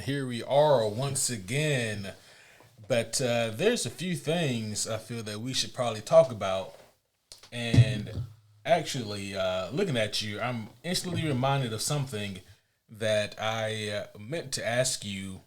here we are once again. But there's a few things I feel that we should probably talk about. And actually, looking at you, I'm instantly reminded of something that I meant to ask you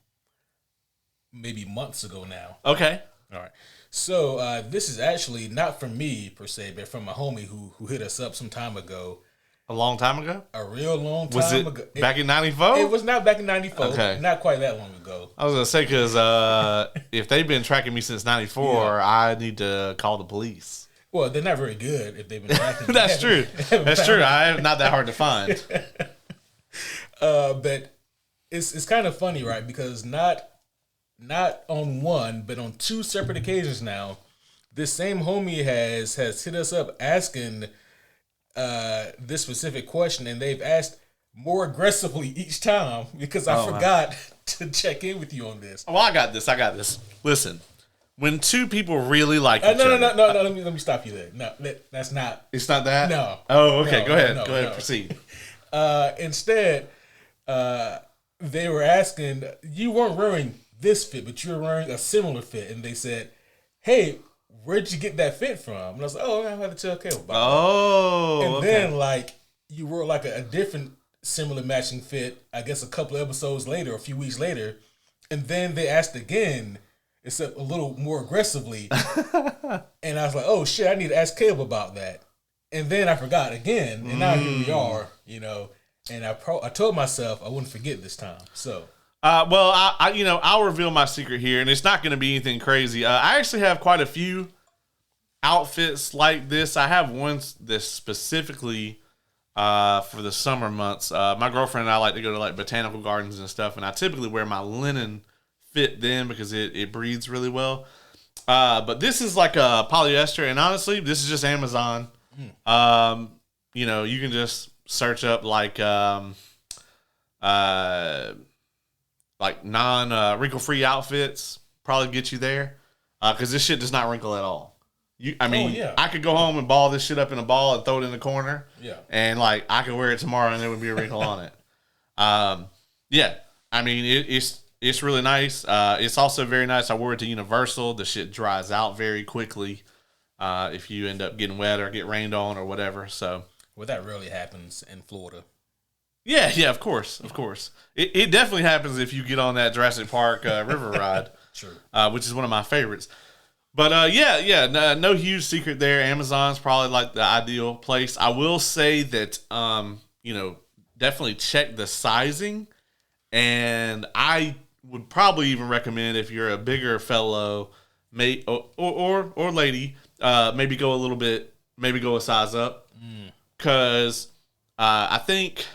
maybe months ago now. Okay. All right. So this is actually not from me per se, but from a homie who hit us up some time ago. A long time ago? A real long time Was it ago. back in 94? It was not back in 94. Okay. Not quite that long ago. I was going to say, because if they've been tracking me since 94, I need to call the police. Well, they're not very good if they've been tracking me. That's true. That's true. I'm not that hard to find. But it's kind of funny, right? Because not on one, but on two separate occasions now, this same homie has hit us up asking this specific question, and they've asked more aggressively each time because I forgot to check in with you on this. Well, I got this. Listen, when two people really like each other. No. Let me stop you there. No, that's not. It's not that? No. Oh, okay. No, go ahead. no, Go ahead. no. Proceed. Instead, they were asking, you weren't wearing this fit, but you were wearing a similar fit, and they said, "Hey, where'd you get that fit from?" And I was like, "Oh, I had to tell Caleb about it." And then, like, you wore like a different similar matching fit, I guess a couple of episodes later, a few weeks later, and then they asked again, except a little more aggressively. And I was like, "Oh shit, I need to ask Caleb about that." And then I forgot again, and now here we are, and I told myself I wouldn't forget this time. So, well, I'll reveal my secret here, and it's not going to be anything crazy. I actually have quite a few outfits like this. I have one that's specifically for the summer months. My girlfriend and I like to go to like botanical gardens and stuff, and I typically wear my linen fit then because it breathes really well. But this is like a polyester, and honestly, this is just Amazon. You can just search up like non wrinkle free outfits. Probably get you there because this shit does not wrinkle at all. I could go home and ball this shit up in a ball and throw it in the corner. Yeah, and like I could wear it tomorrow and there would be a wrinkle on it. It's really nice. It's also very nice. I wore it to Universal. The shit dries out very quickly if you end up getting wet or get rained on or whatever. So, well, that rarely happens in Florida. Yeah, of course. It definitely happens if you get on that Jurassic Park river ride, Sure. Which is one of my favorites. But no huge secret there. Amazon's probably like the ideal place. I will say that definitely check the sizing, and I would probably even recommend if you're a bigger fellow, or lady, maybe go a size up, because I think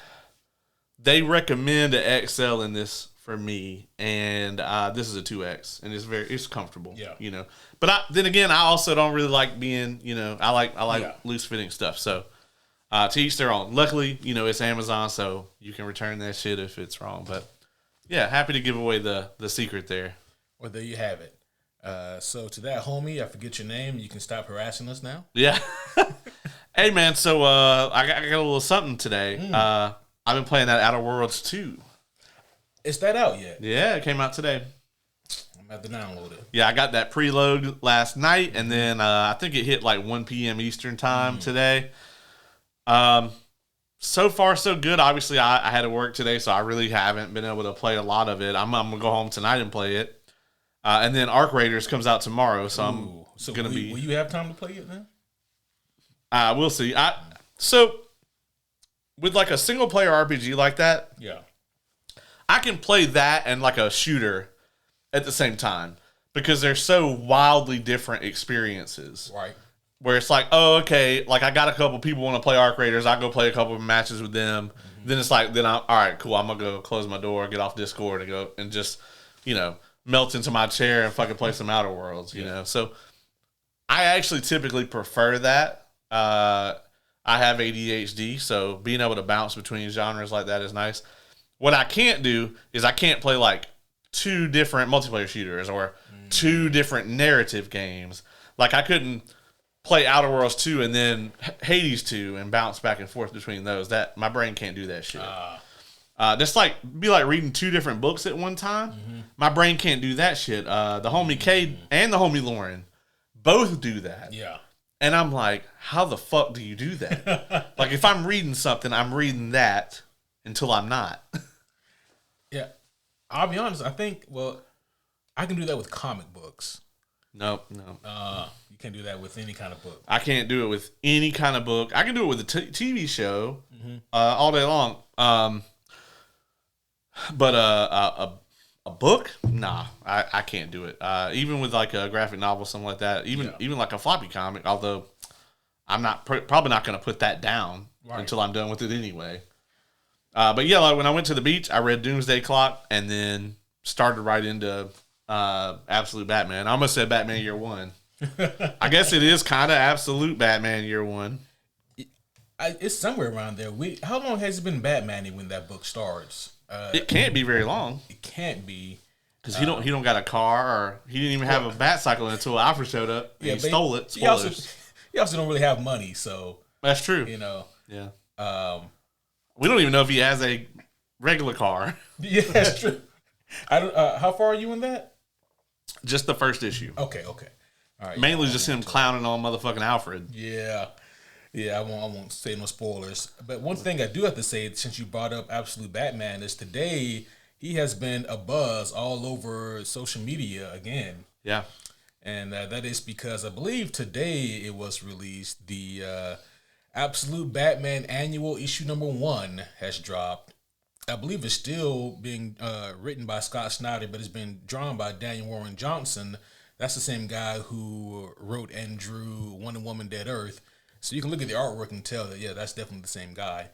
they recommend an XL in this for me, and this is a 2X, and it's comfortable. Yeah. But then again, I also don't really like being, I like loose fitting stuff. So to each their own. Luckily, it's Amazon, so you can return that shit if it's wrong. But yeah, happy to give away the secret there. Well, there you have it. So to that homie, I forget your name. You can stop harassing us now. Yeah. Hey man, so I got a little something today. I've been playing that Outer Worlds 2. Is that out yet? Yeah, it came out today. I'm going to have to download it. Yeah, I got that preload last night, and then I think it hit like 1 p.m. Eastern time today. So far, so good. Obviously, I had to work today, so I really haven't been able to play a lot of it. I'm going to go home tonight and play it. And then Arc Raiders comes out tomorrow, so I'm going to be... Will you have time to play it then? We'll see. So, with like a single-player RPG like that... Yeah. I can play that and like a shooter at the same time because they're so wildly different experiences. Right. Where it's like, oh, okay, like I got a couple people want to play Arc Raiders. I go play a couple of matches with them. Then it's like, all right, cool. I'm going to go close my door, get off Discord and go and just, melt into my chair and fucking play some Outer Worlds, you know? So I actually typically prefer that. I have ADHD, so being able to bounce between genres like that is nice. What I can't do is I can't play like 2 different multiplayer shooters or 2 different narrative games. Like I couldn't play Outer Worlds 2 and then Hades 2 and bounce back and forth between those. That my brain can't do that shit. Just like be like reading 2 different books at one time. Mm-hmm. My brain can't do that shit. The homie Cade and the homie Lauren both do that. Yeah. And I'm like, how the fuck do you do that? Like, if I'm reading something, I'm reading that until I'm not. Yeah. I'll be honest. I think, I can do that with comic books. No. You can't do that with any kind of book. I can't do it with any kind of book. I can do it with a TV show all day long. But a book? Nah, I can't do it. Even with like a graphic novel, something like that. Even like a floppy comic. Although I'm not probably not going to put that down until I'm done with it anyway. But yeah, like when I went to the beach, I read Doomsday Clock and then started right into Absolute Batman. I almost said Batman Year One. I guess it is kind of Absolute Batman Year One. It's somewhere around there. How long has it been Batman when that book starts? It can't be very long. It can't be because he don't got a car, or he didn't even have a bat cycle until Alfred showed up. And he stole it. Spoilers. He also don't really have money, so that's true. Yeah. We don't even know if he has a regular car. Yeah, that's true. I don't. How far are you in that? Just the first issue. Okay. All right. Mainly just him clowning on motherfucking Alfred. Yeah. I won't say no spoilers. But one thing I do have to say, since you brought up Absolute Batman, is today he has been a buzz all over social media again. Yeah. And that is because I believe today it was released. The Absolute Batman Annual Issue #1 has dropped. I believe it's still being written by Scott Snyder, but it's been drawn by Daniel Warren Johnson. That's the same guy who wrote and drew Wonder Woman Dead Earth. So you can look at the artwork and tell that, yeah, that's definitely the same guy.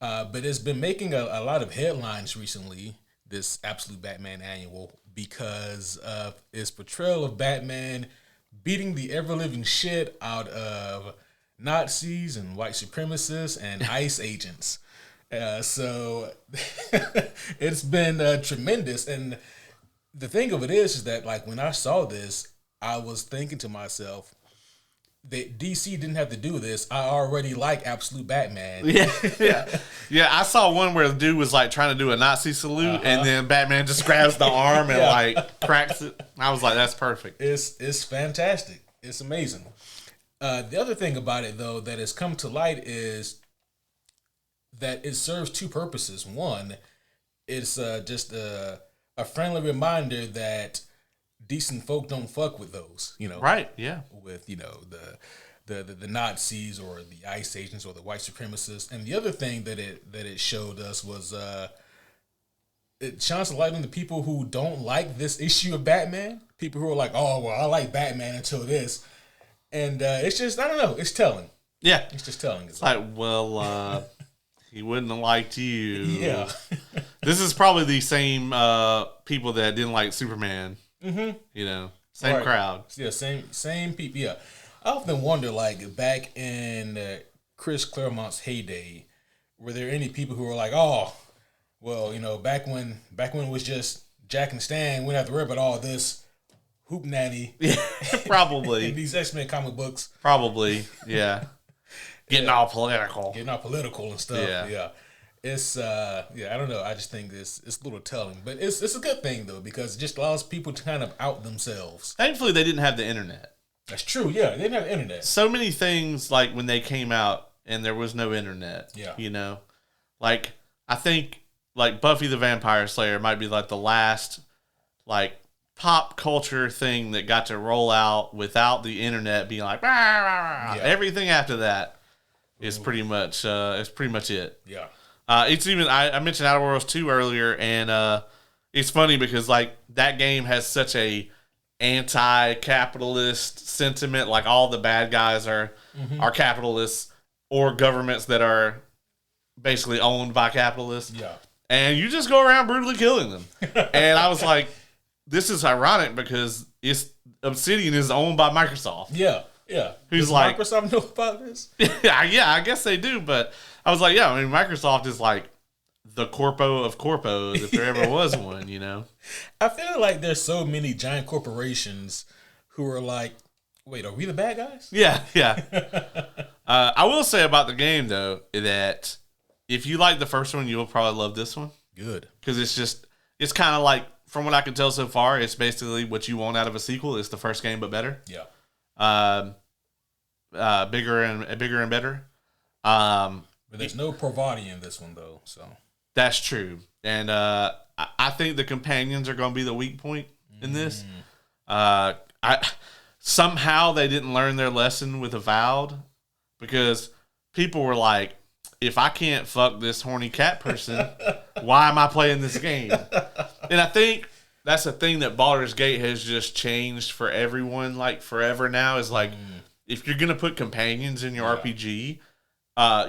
But it's been making a lot of headlines recently, this Absolute Batman Annual, because of its portrayal of Batman beating the ever-living shit out of Nazis and white supremacists and ICE agents. So it's been tremendous. And the thing of it is that, like, when I saw this, I was thinking to myself, that DC didn't have to do this. I already like Absolute Batman. Yeah. I saw one where the dude was like trying to do a Nazi salute, and then Batman just grabs the arm and like cracks it. I was like, that's perfect. It's fantastic. It's amazing. The other thing about it, though, that has come to light is that it serves 2 purposes. One, it's just a friendly reminder that decent folk don't fuck with those, Right, yeah. With, the Nazis or the ICE agents or the white supremacists. And the other thing that it showed us was it shines a light on the people who don't like this issue of Batman. People who are like, oh, well, I like Batman until this. And it's just, I don't know, it's telling. Yeah. It's just telling. It's like, well, he wouldn't have liked you. Yeah. This is probably the same people that didn't like Superman. Mm-hmm. Same crowd. Yeah, same people. Yeah, I often wonder, like, back in Chris Claremont's heyday, were there any people who were like, oh, well, back when it was just Jack and Stan, we didn't have to worry about all this hoop nanny. Yeah, probably. in these X-Men comic books. Probably, yeah. Getting all political and stuff. Yeah. It's I don't know. I just think it's a little telling, but it's a good thing though, because it just allows people to kind of out themselves. Thankfully, they didn't have the internet. That's true. Yeah, they didn't have the internet. So many things, like when they came out and there was no internet. Yeah. Like I think like Buffy the Vampire Slayer might be like the last like pop culture thing that got to roll out without the internet being like rah, rah, rah. Yeah. Everything after that is pretty much it. Yeah. It's even I mentioned Outer Worlds 2 earlier, and it's funny because like that game has such a anti-capitalist sentiment. Like all the bad guys are capitalists or governments that are basically owned by capitalists. Yeah, and you just go around brutally killing them. And I was like, this is ironic because Obsidian is owned by Microsoft. Yeah. Who's Does like Microsoft know about this? Yeah, I guess they do, but I was like, yeah, I mean, Microsoft is like the corpo of corpos if there ever was one, I feel like there's so many giant corporations who are like, wait, are we the bad guys? Yeah. I will say about the game though that if you like the first one, you'll probably love this one. Good. Because it's kind of like, from what I can tell so far, it's basically what you want out of a sequel. It's the first game, but better. Yeah. Bigger and better. But there's no Polarity in this one, though. So that's true. And I think the companions are going to be the weak point in this. Somehow they didn't learn their lesson with Avowed, because people were like, if I can't fuck this horny cat person, why am I playing this game? And I think that's a thing that Baldur's Gate has just changed for everyone, like forever now, is like, if you're going to put companions in your RPG,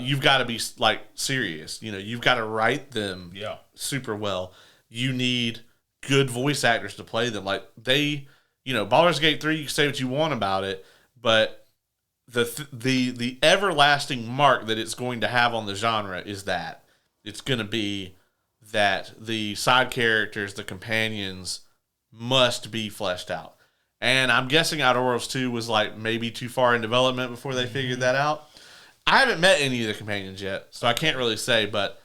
you've got to be like serious. You know, you've got to write them super well. You need good voice actors to play them. Like Baldur's Gate 3, you can say what you want about it, but the everlasting mark that it's going to have on the genre is that it's going to be that the side characters, the companions, must be fleshed out. And I'm guessing Outer Worlds 2 was like maybe too far in development before they figured that out. I haven't met any of the companions yet, so I can't really say, but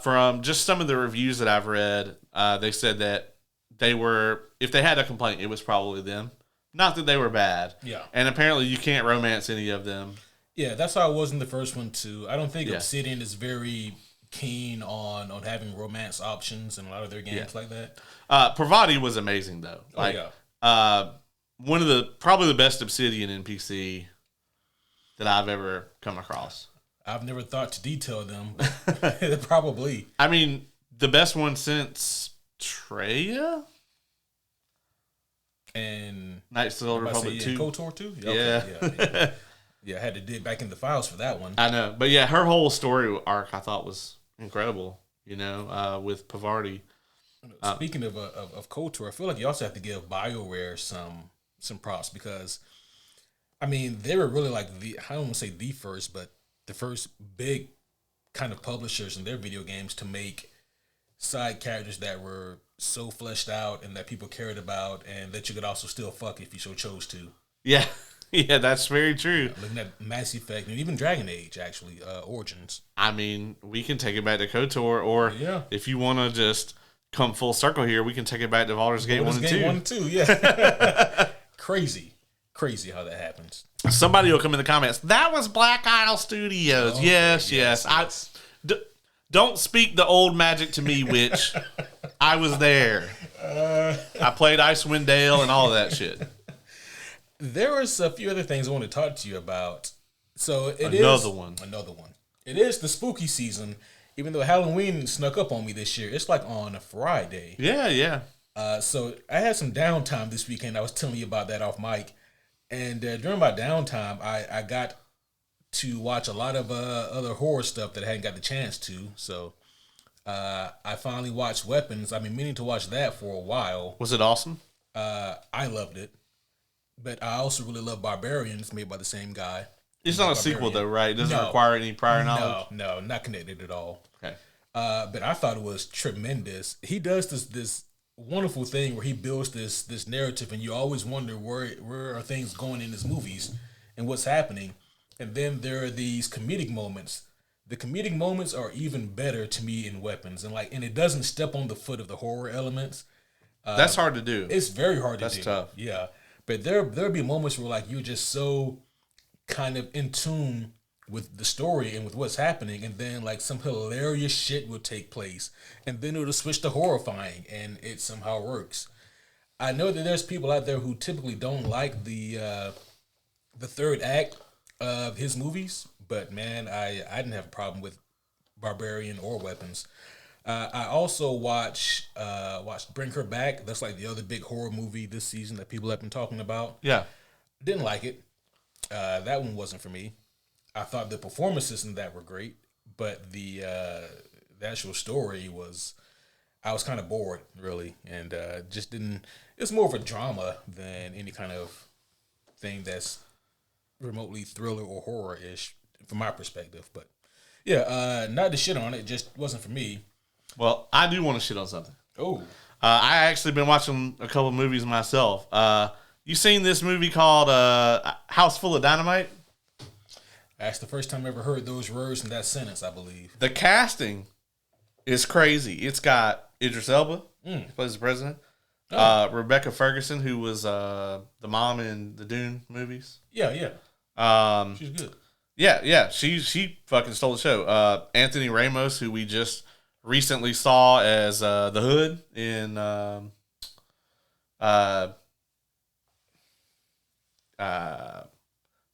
from just some of the reviews that I've read, they said that if they had a complaint, it was probably them. Not that they were bad. Yeah. And apparently you can't romance any of them. Yeah, that's how it was in the first one, too. I don't think Obsidian is very keen on having romance options in a lot of their games like that. Polarity was amazing, though. One of probably the best Obsidian NPC that I've ever come across. I've never thought to detail them, but probably. I mean, the best one since Treya? And Knights of the Old Republic 2. KOTOR 2? Yeah. Yeah, I had to dig back in the files for that one. I know. But yeah, her whole story arc I thought was incredible, with Polarity. Speaking of KOTOR, I feel like you also have to give BioWare some props, because, I mean, they were really like I don't want to say the first, but the first big kind of publishers in their video games to make side characters that were so fleshed out and that people cared about, and that you could also still fuck if you so chose to. Yeah. Yeah, that's very true. Looking at Mass Effect and even Dragon Age, actually, Origins. I mean, we can take it back to KOTOR, or if you want to just come full circle here, we can take it back to Baldur's Gate 1 and 2. 1 and 2, yeah. Crazy how that happens. Somebody will come in the comments, that was Black Isle Studios. Oh, yes. Don't speak the old magic to me, witch. I was there. I played Icewind Dale and all of that shit. There was a few other things I want to talk to you about. So another one. It is the spooky season, even though Halloween snuck up on me this year. It's like on a Friday. Yeah. So I had some downtime this weekend. I was telling you about that off mic. And during my downtime, I got to watch a lot of other horror stuff that I hadn't got the chance to. So I finally watched Weapons. I've been meaning to watch that for a while. Was it awesome? I loved it. But I also really love Barbarian. It's made by the same guy. It's not a sequel, though, right? It doesn't require any prior knowledge? No, not connected at all. Okay. But I thought it was tremendous. He does this wonderful thing where he builds this narrative, and you always wonder where are things going in his movies and what's happening. And then there are these comedic moments. The comedic moments are even better to me in Weapons, and it doesn't step on the foot of the horror elements. That's hard to do. It's very hard to do. That's tough. Yeah. But there'll be moments where you're just so kind of in tune with the story and with what's happening, and then some hilarious shit will take place, and then it'll switch to horrifying, and it somehow works. I know that there's people out there who typically don't like the third act of his movies, but man, I didn't have a problem with Barbarian or Weapons. I also watched Bring Her Back. That's the other big horror movie this season that people have been talking about. Yeah. Didn't like it. That one wasn't for me. I thought the performances in that were great, but the actual story I was kind of bored, really, and just didn't. It's more of a drama than any kind of thing that's remotely thriller or horror-ish from my perspective. But yeah, not to shit on it, just wasn't for me. Well, I do want to shit on something. Oh. I actually been watching a couple movies myself. You seen this movie called House Full of Dynamite? That's the first time I ever heard those words in that sentence, I believe. The casting is crazy. It's got Idris Elba, who plays the president. Rebecca Ferguson, who was the mom in the Dune movies. Yeah. She's good. Yeah. She fucking stole the show. Anthony Ramos, who we just recently saw as the Hood in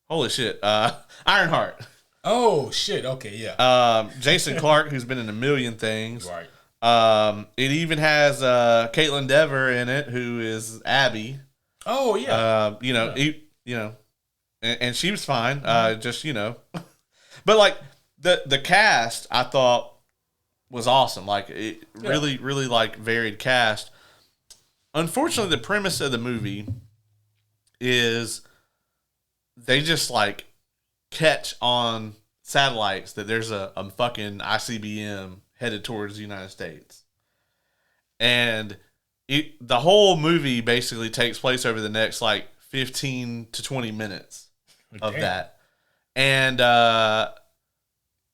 holy shit, Ironheart. Oh shit! Okay, yeah. Jason Clarke, who's been in a million things. Right. It even has Caitlin Dever in it, who is Abby. Oh yeah. And she was fine. Just but like the cast, I thought was awesome. Like it really like varied cast. Unfortunately, the premise of the movie is they just like catch on satellites that there's a fucking ICBM headed towards the United States. And the whole movie basically takes place over the next like 15 to 20 minutes of that. And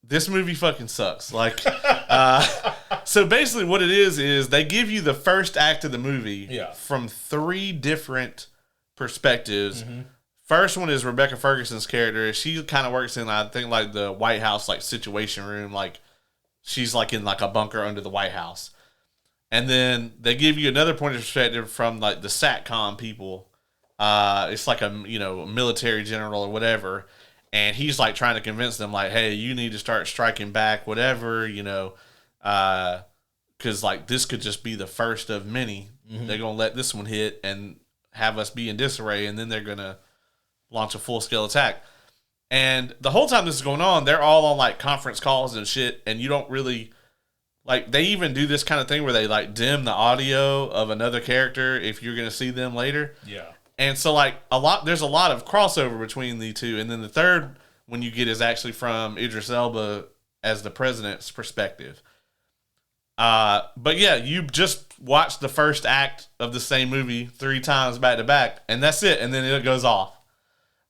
this movie fucking sucks. Like, so basically what it is they give you the first act of the movie from 3 different perspectives. Mm-hmm. First one is Rebecca Ferguson's character. She kind of works in, I think, like the White House, like situation room. Like she's like in like a bunker under the White House. And then they give you another point of perspective from like the SATCOM people. It's like a military general or whatever. And he's like trying to convince them like, hey, you need to start striking back, whatever, because like this could just be the first of many. Mm-hmm. They're going to let this one hit and have us be in disarray. And then they're going to launch a full-scale attack. And the whole time this is going on, they're all on like conference calls and shit, and you don't really like, they even do this kind of thing where they like dim the audio of another character if you're going to see them later. Yeah. And so like there's a lot of crossover between the two. And then the third one you get is actually from Idris Elba as the president's perspective. But yeah, you just watch the first act of the same movie 3 times back to back, and that's it. And then it goes off.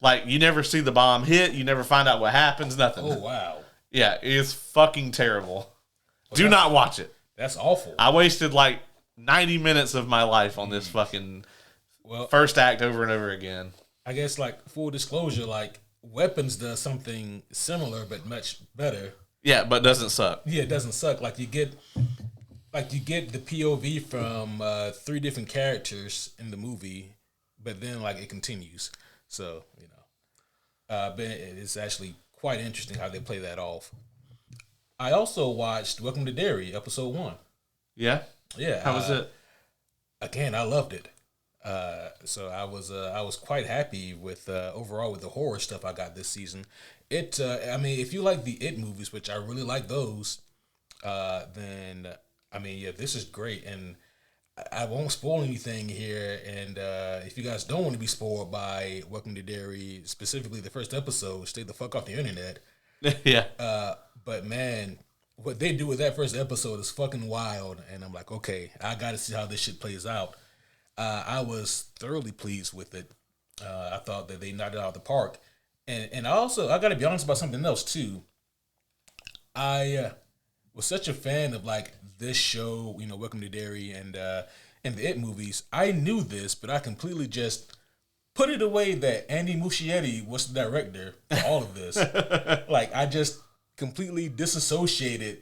Like, you never see the bomb hit. You never find out what happens. Nothing. Oh, wow. Yeah, it's fucking terrible. Well, do not watch it. That's awful. I wasted like 90 minutes of my life on this fucking first act over and over again. I guess, like, full disclosure, like, Weapons does something similar but much better. Yeah, but doesn't suck. Yeah, it doesn't suck. Like, you get the POV from 3 different characters in the movie, but then, like, it continues. So, but it's actually quite interesting how they play that off. I also watched Welcome to Derry, episode 1. Yeah? Yeah. How was it? Again, I loved it. So I was quite happy with overall with the horror stuff I got this season. If you like the It movies, which I really like those, then this is great. And I won't spoil anything here, and if you guys don't want to be spoiled by Welcome to Derry, specifically the first episode, stay the fuck off the internet. Yeah. But man, what they do with that first episode is fucking wild, and I'm like, okay, I got to see how this shit plays out. I was thoroughly pleased with it. I thought that they knocked it out of the park, and I got to be honest about something else too. I was such a fan of like this show, Welcome to Derry and the It movies. I knew this, but I completely just put it away that Andy Muschietti was the director for all of this. Like, I just completely disassociated,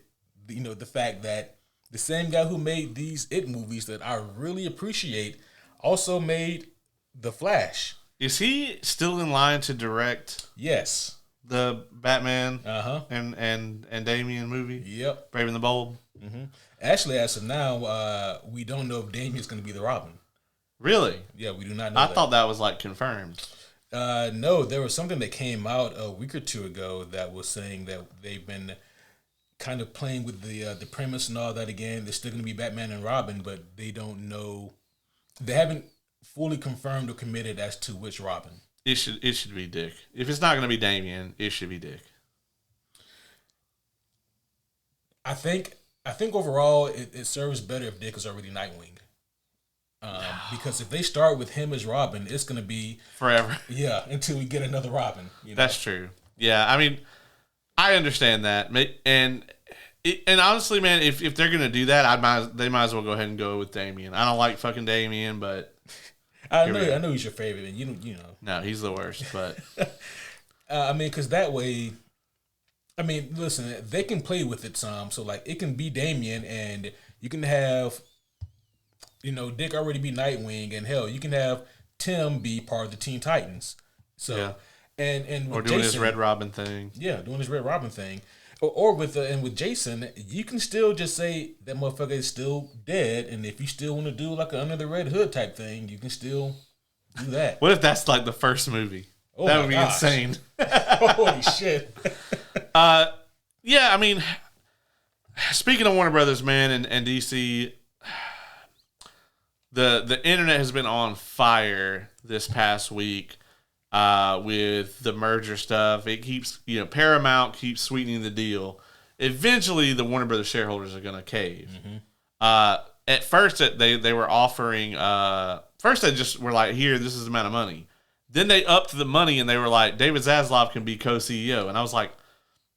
the fact that the same guy who made these It movies that I really appreciate also made The Flash. Is he still in line to direct? Yes. The Batman and Damian movie? Yep. Brave and the Bold? Mm-hmm. Actually, as of now, we don't know if Damian's going to be the Robin. Really? Yeah, we do not know I thought that was like confirmed. No, there was something that came out a week or 2 ago that was saying that they've been kind of playing with the premise and all that again. They're still going to be Batman and Robin, but they don't know. They haven't fully confirmed or committed as to which Robin. It should be Dick. If it's not going to be Damian, it should be Dick. I think overall it serves better if Dick is already Nightwing. Because if they start with him as Robin, it's going to be forever. Yeah, until we get another Robin. That's true. Yeah, I mean, I understand that, and honestly, man, if they're gonna do that, they might as well go ahead and go with Damian. I don't like fucking Damian, but I know he's your favorite, and you know. No, he's the worst. But I mean, because that way, I mean, listen, they can play with it some. So like, it can be Damian, and you can have, Dick already be Nightwing, and hell, you can have Tim be part of the Teen Titans. So, yeah. and with or doing Jason, his Red Robin thing. Yeah, doing his Red Robin thing. Or with Jason, you can still just say that motherfucker is still dead, and if you still want to do like an Under the Red Hood type thing, you can still do that. What if that's like the first movie? Oh, that would be insane. Holy shit. Yeah, I mean, speaking of Warner Brothers, man, and DC, the internet has been on fire this past week with the merger stuff. It keeps, Paramount keeps sweetening the deal. Eventually, the Warner Brothers shareholders are going to cave. Mm-hmm. At first, they were offering. First, they just were like, "Here, this is the amount of money." Then they upped the money, and they were like, "David Zaslav can be co-CEO." And I was like,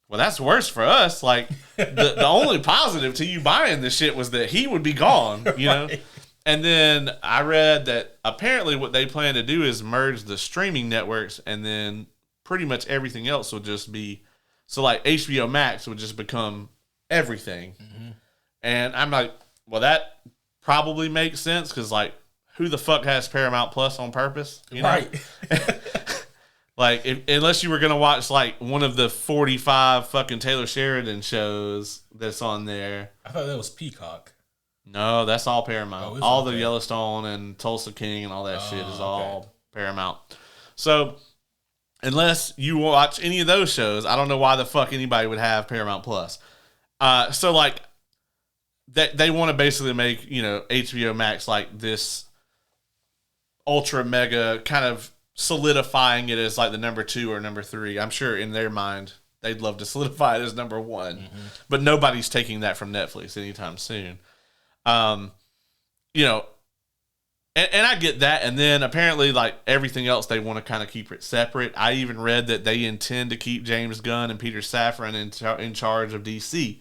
"Well, that's worse for us." Like, the only positive to you buying this shit was that he would be gone, Right. And then I read that apparently what they plan to do is merge the streaming networks, and then pretty much everything else will just be, so like HBO Max would just become everything. Mm-hmm. And I'm like, well, that probably makes sense, because like, who the fuck has Paramount Plus on purpose? Right. Like, unless you were going to watch like one of the 45 fucking Taylor Sheridan shows that's on there. I thought that was Peacock. No, that's all Paramount. Oh, all the Yellowstone and Tulsa King and all that shit is all Paramount. So, unless you watch any of those shows, I don't know why the fuck anybody would have Paramount Plus. So, like, they want to basically make, HBO Max like this ultra mega kind of solidifying it as like the number 2 or number 3. I'm sure in their mind they'd love to solidify it as number 1, but nobody's taking that from Netflix anytime soon. And I get that. And then apparently, like, everything else, they want to kind of keep it separate. I even read that they intend to keep James Gunn and Peter Safran in charge of DC.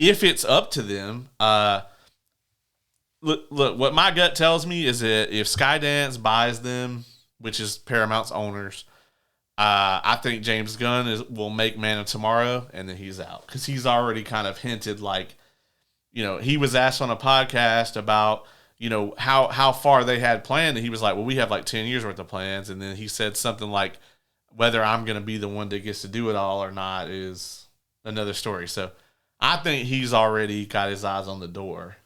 If it's up to them, look, what my gut tells me is that if Skydance buys them, which is Paramount's owners, I think James Gunn will make Man of Tomorrow, and then he's out. Because he's already kind of hinted, like, he was asked on a podcast about, how far they had planned. And he was like, well, we have like 10 years worth of plans. And then he said something like, whether I'm going to be the one that gets to do it all or not is another story. So I think he's already got his eyes on the door.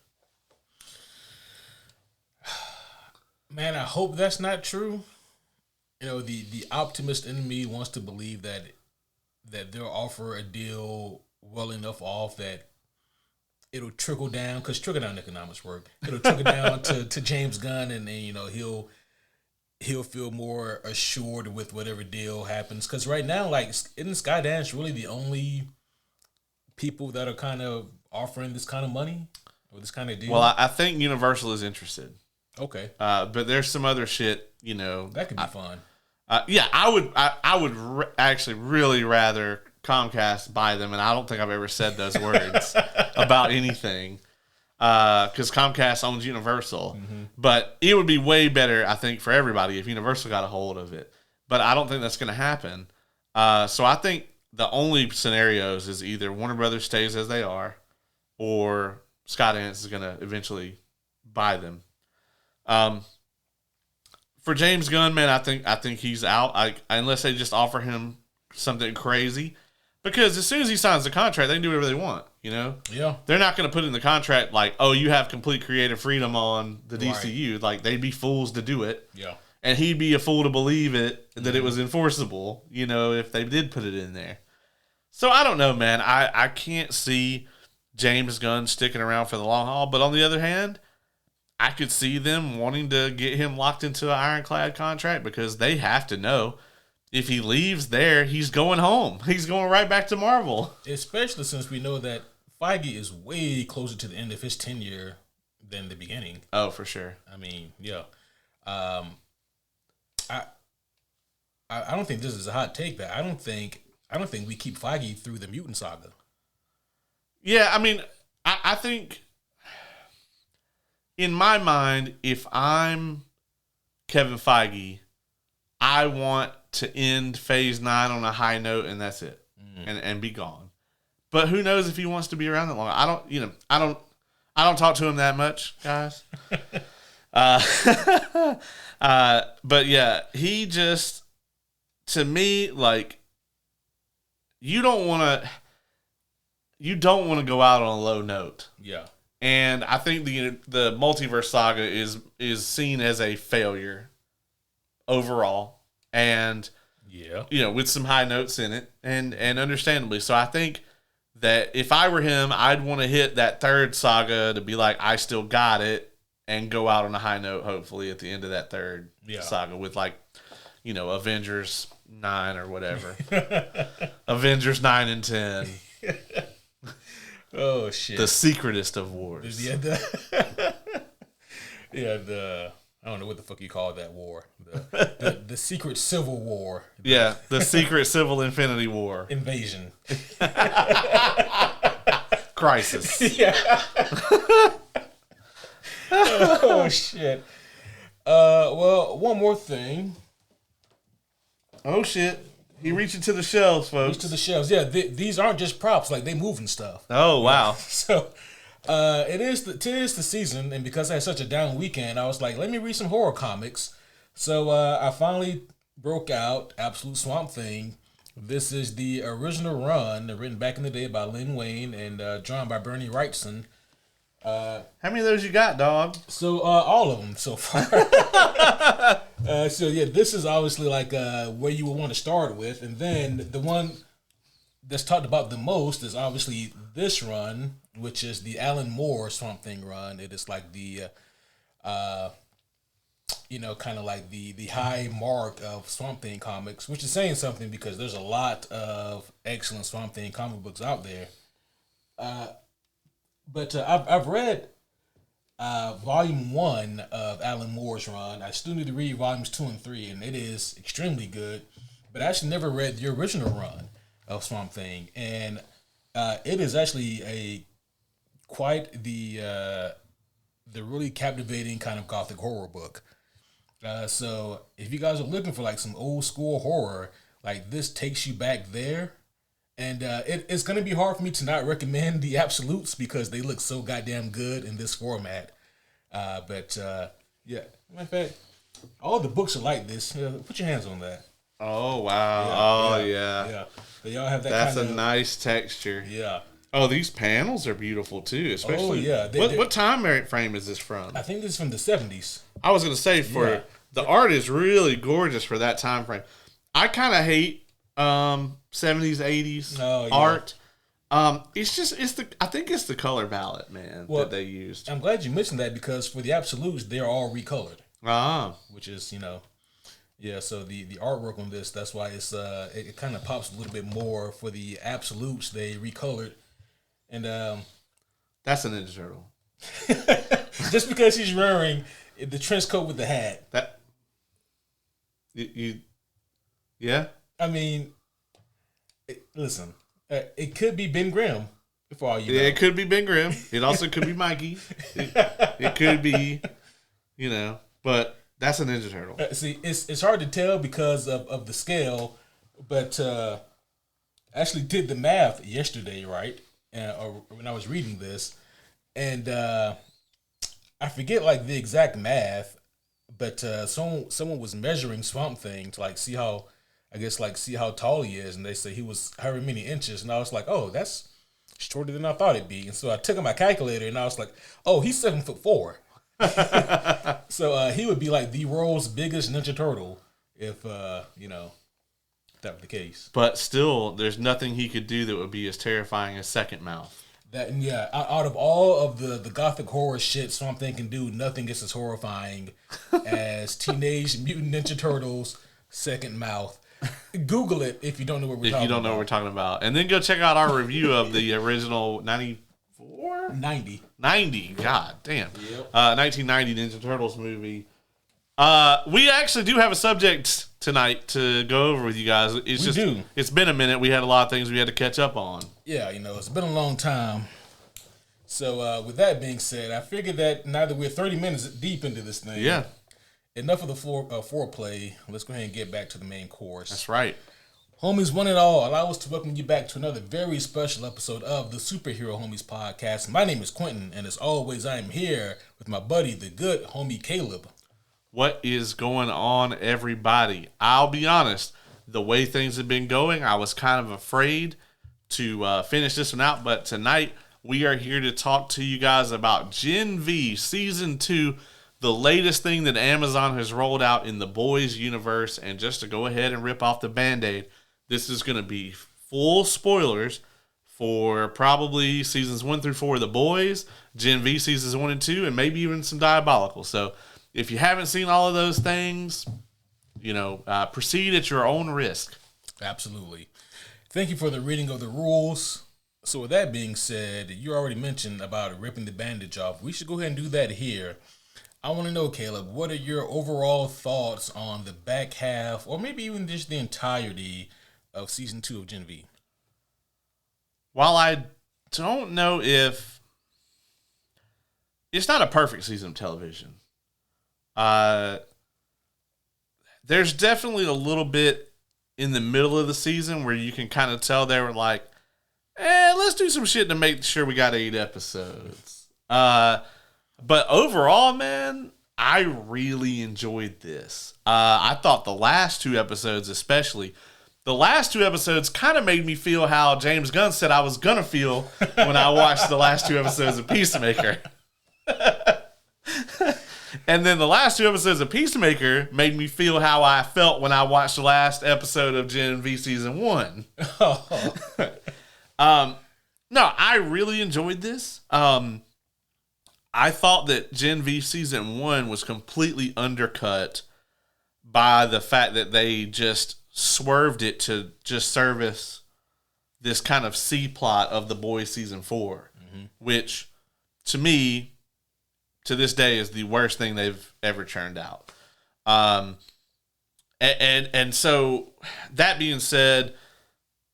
Man, I hope that's not true. The optimist in me wants to believe that they'll offer a deal well enough off that it'll trickle down, because trickle-down economics work. It'll trickle down to James Gunn, and then he'll feel more assured with whatever deal happens. Because right now, like, isn't Skydance really the only people that are kind of offering this kind of money or this kind of deal? Well, I think Universal is interested. Okay, but there's some other shit. That could be fun. Yeah, I would actually really rather Comcast buy them, and I don't think I've ever said those words about anything, because Comcast owns Universal. Mm-hmm. But it would be way better, I think, for everybody if Universal got a hold of it. But I don't think that's going to happen. So I think the only scenarios is either Warner Brothers stays as they are, or Skydance is going to eventually buy them. For James Gunn, man, I think he's out. Unless they just offer him something crazy. Because as soon as he signs the contract, they can do whatever they want, Yeah. They're not going to put in the contract like, oh, you have complete creative freedom on the DCU. Right. Like, they'd be fools to do it. Yeah. And he'd be a fool to believe that it was enforceable, if they did put it in there. So I don't know, man. I can't see James Gunn sticking around for the long haul. But on the other hand, I could see them wanting to get him locked into an ironclad contract, because they have to know if he leaves there, he's going home. He's going right back to Marvel. Especially since we know that Feige is way closer to the end of his tenure than the beginning. Oh, for sure. I mean, yeah. I don't think this is a hot take, but I don't think we keep Feige through the mutant saga. Yeah, I mean, I think in my mind, if I'm Kevin Feige, I want to end Phase 9 on a high note, and that's it, and be gone. But who knows if he wants to be around that long? I don't talk to him that much, guys. But yeah, he just, to me, like, you don't want to go out on a low note. Yeah. And I think the multiverse saga is seen as a failure overall, and with some high notes in it, and understandably. So I think that if I were him, I'd want to hit that third saga to be like, I still got it, and go out on a high note, hopefully at the end of that third saga with Avengers 9 or whatever, Avengers 9 and 10. Oh shit! The secretest of wars. Yeah, I don't know what the fuck you call that war. The secret civil war. Yeah, the secret civil infinity war. Invasion. Crisis. Yeah. Oh shit. Well, one more thing. Oh shit. He reaching to the shelves, folks. Reach to the shelves. Yeah, these aren't just props. Like, they moving stuff. Oh, wow. So, it is the season, and because I had such a down weekend, I was like, let me read some horror comics. So, I finally broke out Absolute Swamp Thing. This is the original run, written back in the day by Lin Wayne and drawn by Bernie Wrightson. How many of those you got, dog? So, all of them so far. So, yeah, this is obviously like where you would want to start with. And then the one that's talked about the most is obviously this run, which is the Alan Moore Swamp Thing run. It is like the, kind of like the high mark of Swamp Thing comics, which is saying something because there's a lot of excellent Swamp Thing comic books out there. But I've read volume 1 of Alan Moore's run. I still need to read volumes 2 and 3, and it is extremely good. But I actually never read the original run of Swamp Thing, and it is actually quite the really captivating kind of gothic horror book. So if you guys are looking for like some old school horror, like this takes you back there. And it's going to be hard for me to not recommend the Absolutes because they look so goddamn good in this format. But yeah, matter of fact, all the books are like this. Put your hands on that. Oh, wow. Yeah. They all have that. That's kind a nice texture. Yeah. Oh, these panels are beautiful too. Especially. Oh, yeah. What time frame is this from? I think this is from the 70s. I was going to say the art is really gorgeous for that time frame. I kind of hate 70s, 80s art. I think it's the color palette, man, that they used. I'm glad you mentioned that because for the Absolutes, they're all recolored. Which is, so the artwork on this, that's why it's it kind of pops a little bit more. For the Absolutes, they recolored. And that's a Ninja Turtle. Just because he's wearing the trench coat with the hat. That yeah. I mean, listen, it could be Ben Grimm for all you know. Yeah, it could be Ben Grimm. It also could be Mikey. It could be, but that's a Ninja Turtle. See, it's hard to tell because of the scale, but I actually did the math yesterday, right? Or when I was reading this, and I forget like the exact math, but someone was measuring Swamp Thing to like see how tall he is, and they say he was however many inches, and I was like, oh, that's shorter than I thought it'd be. And so I took out my calculator, and I was like, oh, he's 7'4". So he would be like the world's biggest Ninja Turtle if that were the case. But still, there's nothing he could do that would be as terrifying as Second Mouth. That out of all of the gothic horror shit Swamp Thing can do, nothing is as horrifying as Teenage Mutant Ninja Turtles Second Mouth. Google it if you don't know what we're talking about. If you don't know what we're talking about. And then go check out our review of the original 94? 90. 90. God damn. Yep. 1990 Ninja Turtles movie. We actually do have a subject tonight to go over with you guys. It's been a minute. We had a lot of things we had to catch up on. Yeah, it's been a long time. So with that being said, I figured that now that we're 30 minutes deep into this thing, enough of the foreplay. Let's go ahead and get back to the main course. That's right. Homies, one and all, allow us to welcome you back to another very special episode of the Superhero Homies podcast. My name is Quentin, and as always, I am here with my buddy, the good homie Caleb. What is going on, everybody? I'll be honest, the way things have been going, I was kind of afraid to finish this one out, but tonight we are here to talk to you guys about Gen V Season 2, the latest thing that Amazon has rolled out in the boys universe. And just to go ahead and rip off the Band-Aid, this is going to be full spoilers for probably seasons 1 through 4 of the boys, Gen V seasons 1 and 2, and maybe even some Diabolical. So if you haven't seen all of those things, proceed at your own risk. Absolutely. Thank you for the reading of the rules. So with that being said, you already mentioned about ripping the bandage off. We should go ahead and do that here. I want to know, Caleb, what are your overall thoughts on the back half, or maybe even just the entirety of Season 2 of Gen V? While I don't know if... It's not a perfect season of television. There's definitely a little bit in the middle of the season where you can kind of tell they were like, let's do some shit to make sure we got 8 episodes. But overall, man, I really enjoyed this. I thought the last 2 episodes especially, the last 2 episodes kind of made me feel how James Gunn said I was going to feel when I watched the last 2 episodes of Peacemaker. And then the last 2 episodes of Peacemaker made me feel how I felt when I watched the last episode of Gen V Season 1. No, I really enjoyed this. I thought that Gen V Season 1 was completely undercut by the fact that they just swerved it to just service this kind of C-plot of The Boys Season 4, which, to me, to this day, is the worst thing they've ever churned out. And so, that being said,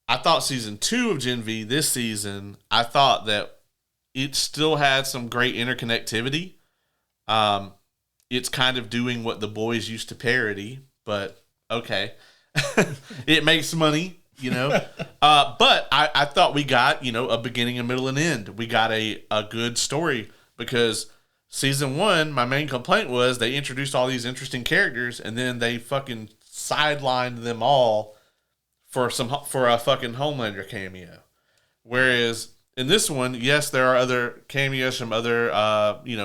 I thought Season 2 of Gen V this season, I thought that it still had some great interconnectivity. It's kind of doing what the boys used to parody, but okay. It makes money, But I thought we got, a beginning, a middle, and end. We got a good story because Season 1, my main complaint was they introduced all these interesting characters and then they fucking sidelined them all for a fucking Homelander cameo. Whereas in this one, yes, there are other cameos from other,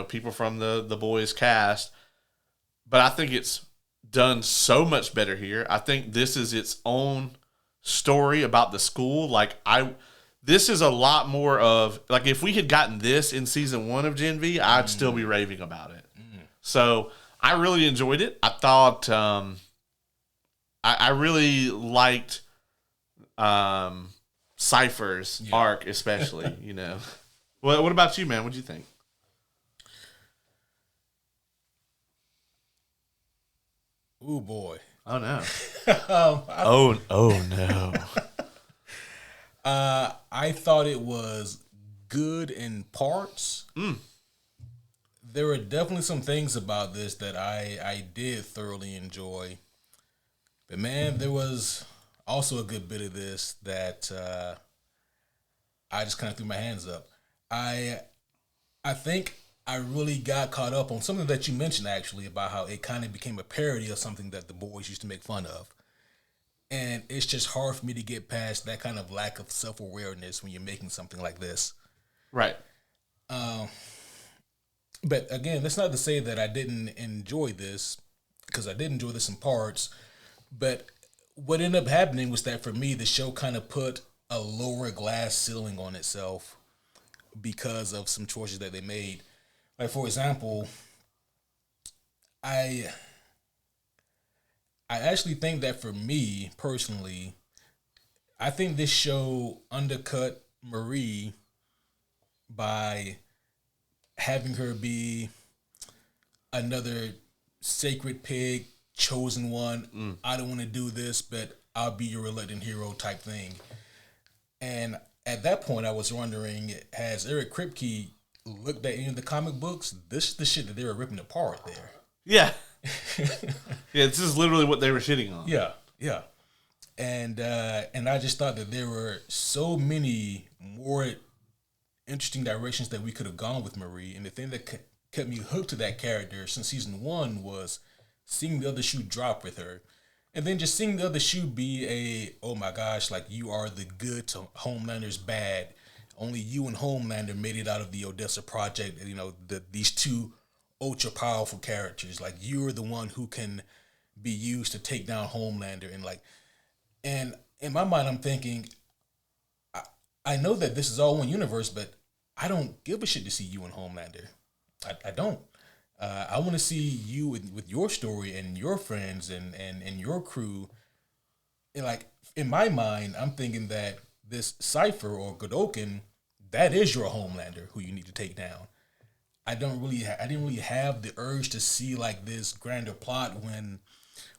people from the boys cast, but I think it's done so much better here. I think this is its own story about the school. This is a lot more of, if we had gotten this in Season 1 of Gen V, I'd still be raving about it. So I really enjoyed it. I thought, I really liked, Cipher's arc, especially, What about you, man? What'd you think? Ooh, boy. Oh, no. Oh, no. I thought it was good in parts. There were definitely some things about this that I did thoroughly enjoy. But, man, there was also a good bit of this that I just kind of threw my hands up. I think I really got caught up on something that you mentioned, actually, about how it kind of became a parody of something that the boys used to make fun of. And it's just hard for me to get past that kind of lack of self-awareness when you're making something like this. Right. But again, that's not to say that I didn't enjoy this, because I did enjoy this in parts. But what ended up happening was that for me, the show kind of put a lower glass ceiling on itself because of some choices that they made. Like, for example, I actually think that for me personally, I think this show undercut Marie by having her be another sacred pig chosen one. I don't want to do this, but I'll be your reluctant hero type thing. And at that point, I was wondering, has Eric Kripke looked at any of the comic books? This is the shit that they were ripping apart there. Yeah. Yeah, this is literally what they were shitting on. Yeah. And I just thought that there were so many more interesting directions that we could have gone with Marie. And the thing that kept me hooked to that character since season 1 was seeing the other shoe drop with her. And then just seeing the other shoe be oh my gosh, like you are the good to Homelander's bad. Only you and Homelander made it out of the Odessa Project. You know, these two ultra powerful characters. Like you're the one who can be used to take down Homelander. And in my mind, I'm thinking, I know that this is all one universe, but I don't give a shit to see you and Homelander. I don't. I want to see you with your story and your friends and your crew. And like in my mind, I'm thinking that this Cipher or Godolkin, that is your Homelander who you need to take down. I didn't really have the urge to see like this grander plot when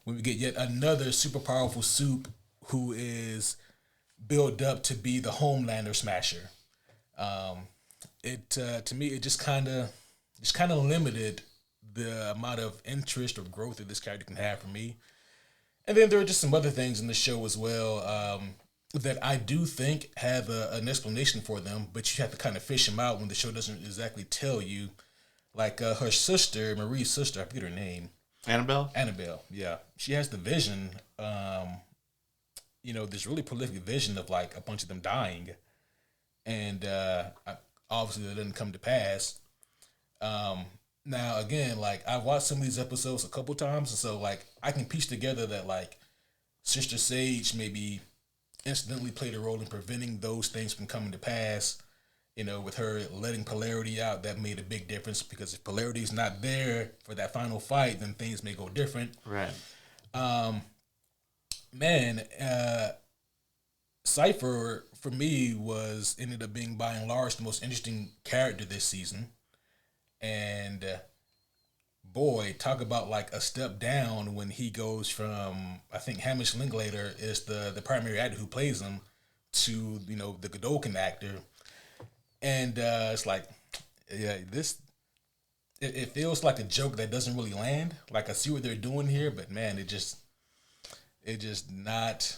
we get yet another super powerful soup who is built up to be the Homelander smasher. To me it just kind of limited the amount of interest or growth that this character can have for me. And then there are just some other things in the show as well that I do think have an explanation for them, but you have to kind of fish them out when the show doesn't exactly tell you. Like her sister, Marie's sister, I forget her name. Annabelle, yeah. She has the vision, this really prolific vision of like a bunch of them dying. And obviously that didn't come to pass. Now, again, like I've watched some of these episodes a couple times, and so like I can piece together that like Sister Sage maybe incidentally played a role in preventing those things from coming to pass. You know, with her letting Polarity out, that made a big difference because if Polarity is not there for that final fight, then things may go different. Right. Cipher for me ended up being by and large the most interesting character this season. And boy, talk about like a step down when he goes from, I think Hamish Linklater is the primary actor who plays him, to, the Godolkin actor. And it's like, yeah, it feels like a joke that doesn't really land. Like I see what they're doing here, but man, it just not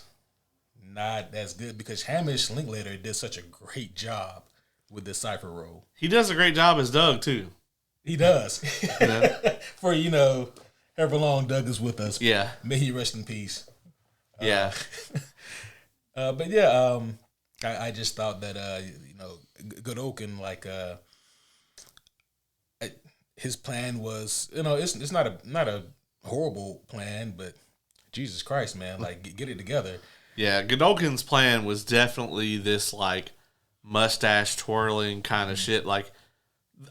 as good because Hamish Linklater did such a great job with the Cipher role. He does a great job as Doug too. He does. For, however long Doug is with us. Yeah. May he rest in peace. Yeah. But yeah, I just thought that, Godolkin, like, his plan was, it's not a horrible plan, but Jesus Christ, man, like, get it together. Yeah, Godolkin's plan was definitely this, like, mustache twirling kind of shit. Like,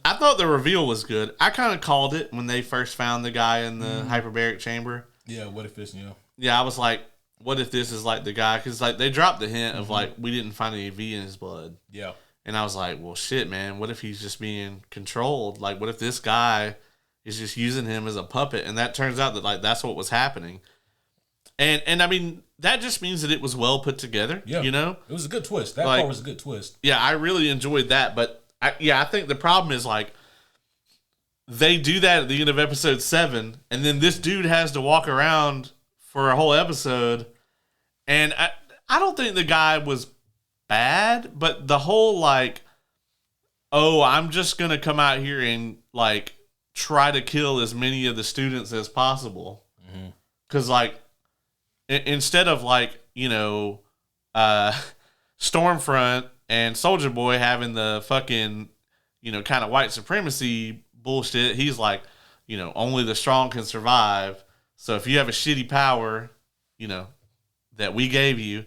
I thought the reveal was good. I kind of called it when they first found the guy in the hyperbaric chamber. Yeah, what if it's, Yeah, I was like, what if this is like the guy? Because like they dropped the hint of like we didn't find any V in his blood. Yeah. And I was like, well, shit, man. What if he's just being controlled? Like, what if this guy is just using him as a puppet? And that turns out that like that's what was happening. And I mean, that just means that it was well put together. Yeah. It was a good twist. That part was a good twist. Yeah, I really enjoyed that. But I think the problem is like they do that at the end of episode 7, and then this dude has to walk around for a whole episode. And I don't think the guy was bad, but the whole like, oh, I'm just going to come out here and like try to kill as many of the students as possible. Because like, instead of like, Stormfront and Soldier Boy having the fucking, kind of white supremacy bullshit, he's like, only the strong can survive. So if you have a shitty power, that we gave you,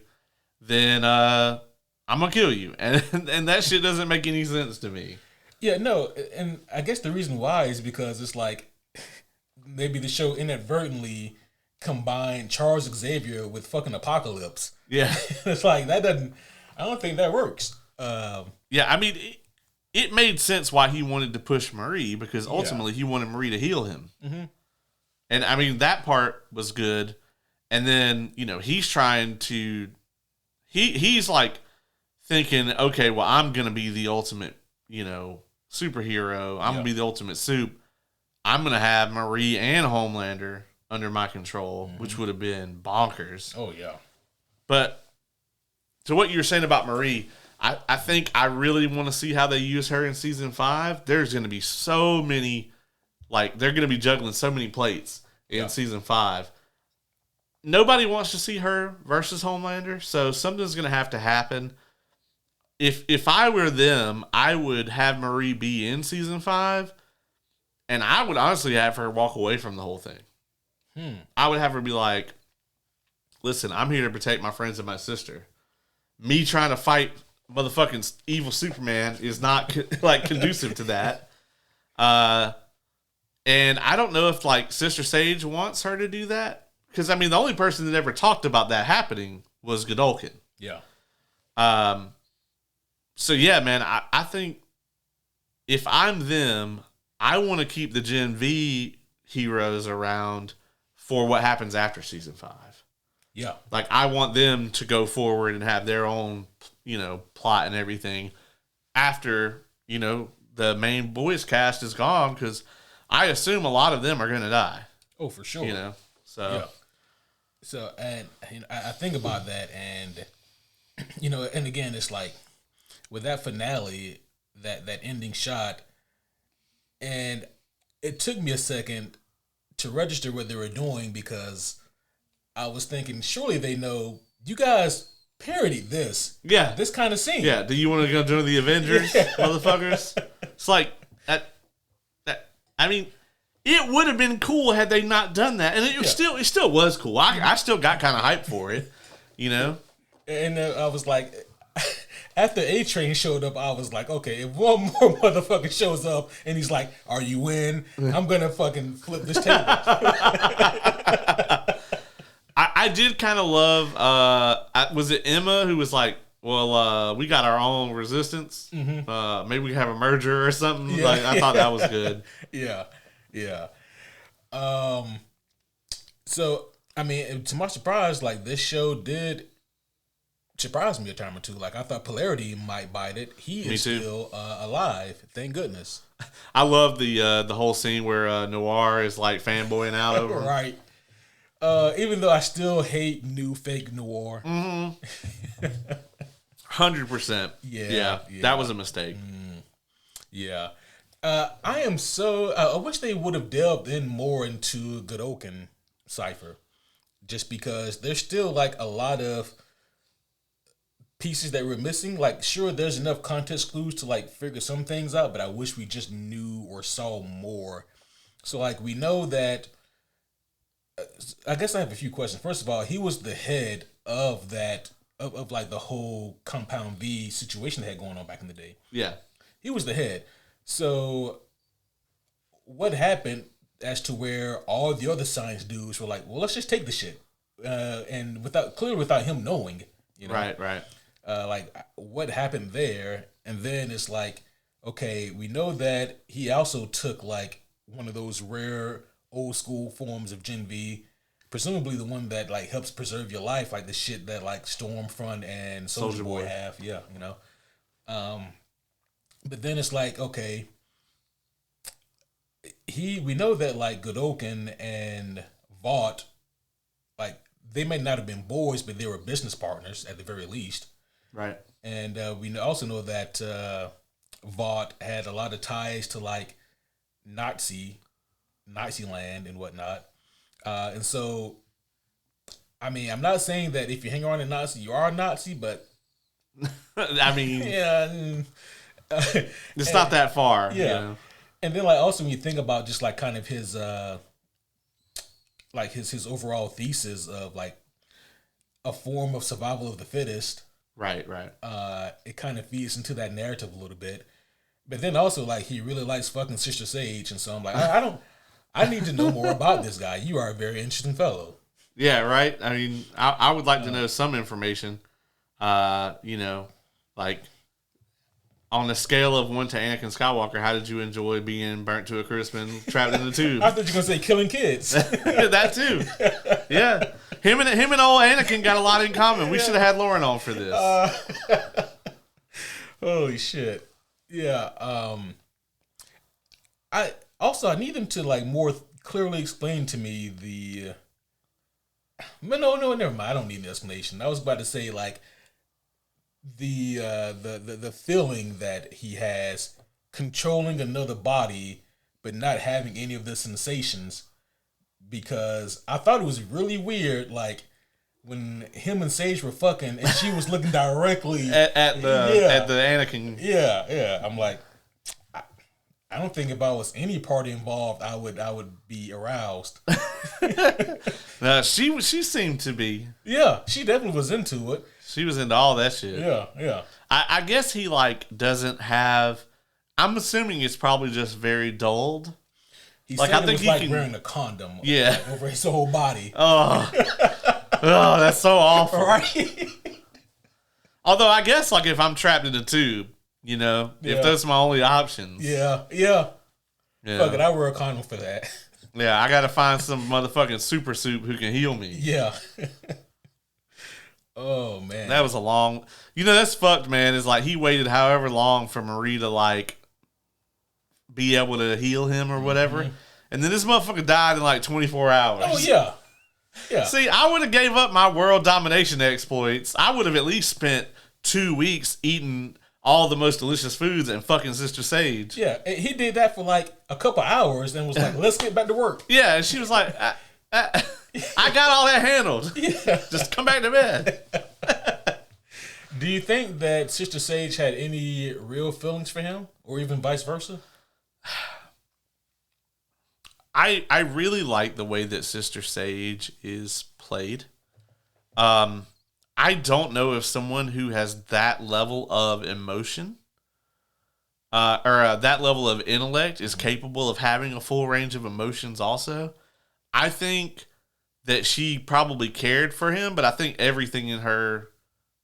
then I'm gonna kill you, and that shit doesn't make any sense to me. Yeah, no, and I guess the reason why is because it's like maybe the show inadvertently combined Charles Xavier with fucking Apocalypse. Yeah, it's like that doesn't. I don't think that works. Yeah, I mean, it made sense why he wanted to push Marie because ultimately he wanted Marie to heal him. And I mean, that part was good. And then, he's trying to, he's like thinking, okay, well, I'm going to be the ultimate, superhero. I'm going to be the ultimate soup. I'm going to have Marie and Homelander under my control, which would have been bonkers. Oh, yeah. But to what you were saying about Marie, I think I really want to see how they use her in season 5. There's going to be so many, they're going to be juggling so many plates in season 5. Nobody wants to see her versus Homelander, so something's going to have to happen. If I were them, I would have Marie be in season 5, and I would honestly have her walk away from the whole thing. I would have her be like, listen, I'm here to protect my friends and my sister. Me trying to fight motherfucking evil Superman is not conducive to that. And I don't know if Sister Sage wants her to do that. Because I mean, the only person that ever talked about that happening was Godolkin. Yeah. So yeah, man, I think if I'm them, I want to keep the Gen V heroes around for what happens after season 5. Yeah. I want them to go forward and have their own, plot and everything after, the main boys cast is gone, because I assume a lot of them are going to die. Oh, for sure. So. Yeah. So, and I think about that, and, and again, it's with that finale, that ending shot, and it took me a second to register what they were doing, because I was thinking, surely they know you guys parodied this. Yeah. This kind of scene. Yeah. Do you want to go join the Avengers, motherfuckers? It's I mean, it would have been cool had they not done that. And it still was cool. I still got kind of hyped for it, And I was like, after A-Train showed up, I was like, okay, if one more motherfucker shows up and he's like, are you in? I'm going to fucking flip this table. I did kind of love, was it Emma who was like, well, we got our own resistance. Maybe we have a merger or something. Yeah. I thought that was good. Yeah. So, I mean, to my surprise, this show did surprise me a time or two. I thought Polarity might bite it. He is still alive. Thank goodness. I love the whole scene where Noir is fanboying out over him. Right. Even though I still hate new fake Noir. 100%. Yeah. That was a mistake. Yeah. I am so... I wish they would have delved in more into Godolkin Cipher. Just because there's still, a lot of pieces that we're missing. Sure, there's enough context clues to, figure some things out, but I wish we just knew or saw more. So, we know that... I guess I have a few questions. First of all, he was the head of that... Of the whole Compound V situation they had going on back in the day. Yeah. He was the head. So what happened as to where all the other science dudes were like, well, let's just take the shit. And without him knowing, Right. What happened there? And then it's okay, we know that he also took one of those rare old school forms of Gen V, presumably the one that helps preserve your life, the shit that Stormfront and Soldier Boy have. Yeah, but then it's okay, we know that Godolkin and Vought, they may not have been boys, but they were business partners at the very least. Right. And we also know that Vought had a lot of ties to Nazi land and whatnot. And so, I mean, I'm not saying that if you hang around a Nazi, you are a Nazi, but I mean, yeah, it's not that far. Yeah. And then also when you think about just kind of his his overall thesis of a form of survival of the fittest. Right. It kind of feeds into that narrative a little bit. But then also he really likes fucking Sister Sage, and so I'm I need to know more about this guy. You are a very interesting fellow. Yeah, right. I mean, I would like to know some information. On on the scale of 1 to Anakin Skywalker, how did you enjoy being burnt to a crisp and trapped in the tube? I thought you were gonna say killing kids. That too. Yeah. Him and old Anakin got a lot in common. We should have had Lauren on for this. Holy shit. Yeah. I need him to like more clearly explain to me the. No, never mind. I don't need an explanation. I was about to say like the feeling that he has controlling another body but not having any of the sensations, because I thought it was really weird like when him and Sage were fucking and she was looking directly at the Anakin. Yeah. I'm like, I don't think if I was any party involved, I would be aroused. She seemed to be. Yeah, she definitely was into it. She was into all that shit. Yeah. I guess he like doesn't have. I'm assuming it's probably just very dulled. He like, said I think it was like wearing a condom. Yeah, like, over his whole body. Oh, that's so awful. Right. Although I guess like if I'm trapped in a tube, you know, if those are my only options. Yeah. Fuck it, I wear a condom for that. Yeah, I gotta find some motherfucking super soup who can heal me. Yeah. Oh man, that was a long. You know that's fucked, man. Is like he waited however long for Marie to like be able to heal him or whatever, and then this motherfucker died in like 24 hours. Oh yeah. See, I would have gave up my world domination exploits. I would have at least spent 2 weeks eating all the most delicious foods and fucking Sister Sage. Yeah, he did that for like a couple hours and was like, "Let's get back to work." Yeah, and she was like, I got all that handled. Yeah. Just come back to bed. Do you think that Sister Sage had any real feelings for him, or even vice versa? I really like the way that Sister Sage is played. I don't know if someone who has that level of emotion or that level of intellect is capable of having a full range of emotions also. I think that she probably cared for him, but I think everything in her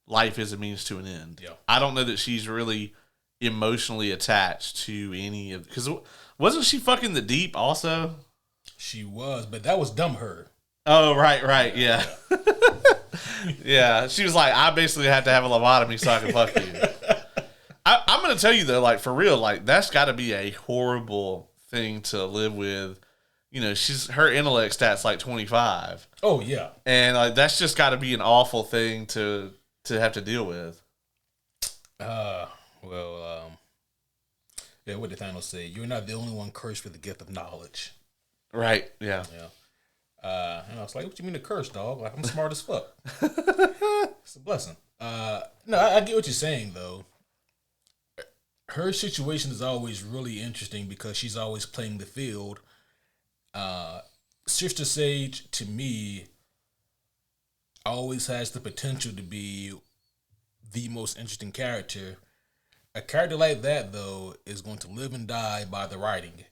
life is a means to an end. Yeah. I don't know that she's really emotionally attached to any of... Because wasn't she fucking the Deep also? She was, but that was dumb her. Oh, right, yeah. Yeah, she was like, I basically had to have a lobotomy so I can fuck you. I'm going to tell you, though, like, for real, like, that's got to be a horrible thing to live with. You know, her intellect stat's like 25. Oh, yeah. And like that's just got to be an awful thing to have to deal with. Yeah, what did Thanos say? You're not the only one cursed with the gift of knowledge. Right, yeah. And I was like, what you mean a curse, dog? Like, I'm smart as fuck. It's a blessing. No, I get what you're saying, though. Her situation is always really interesting because she's always playing the field. Sister Sage, to me, always has the potential to be the most interesting character. A character like that, though, is going to live and die by the writing,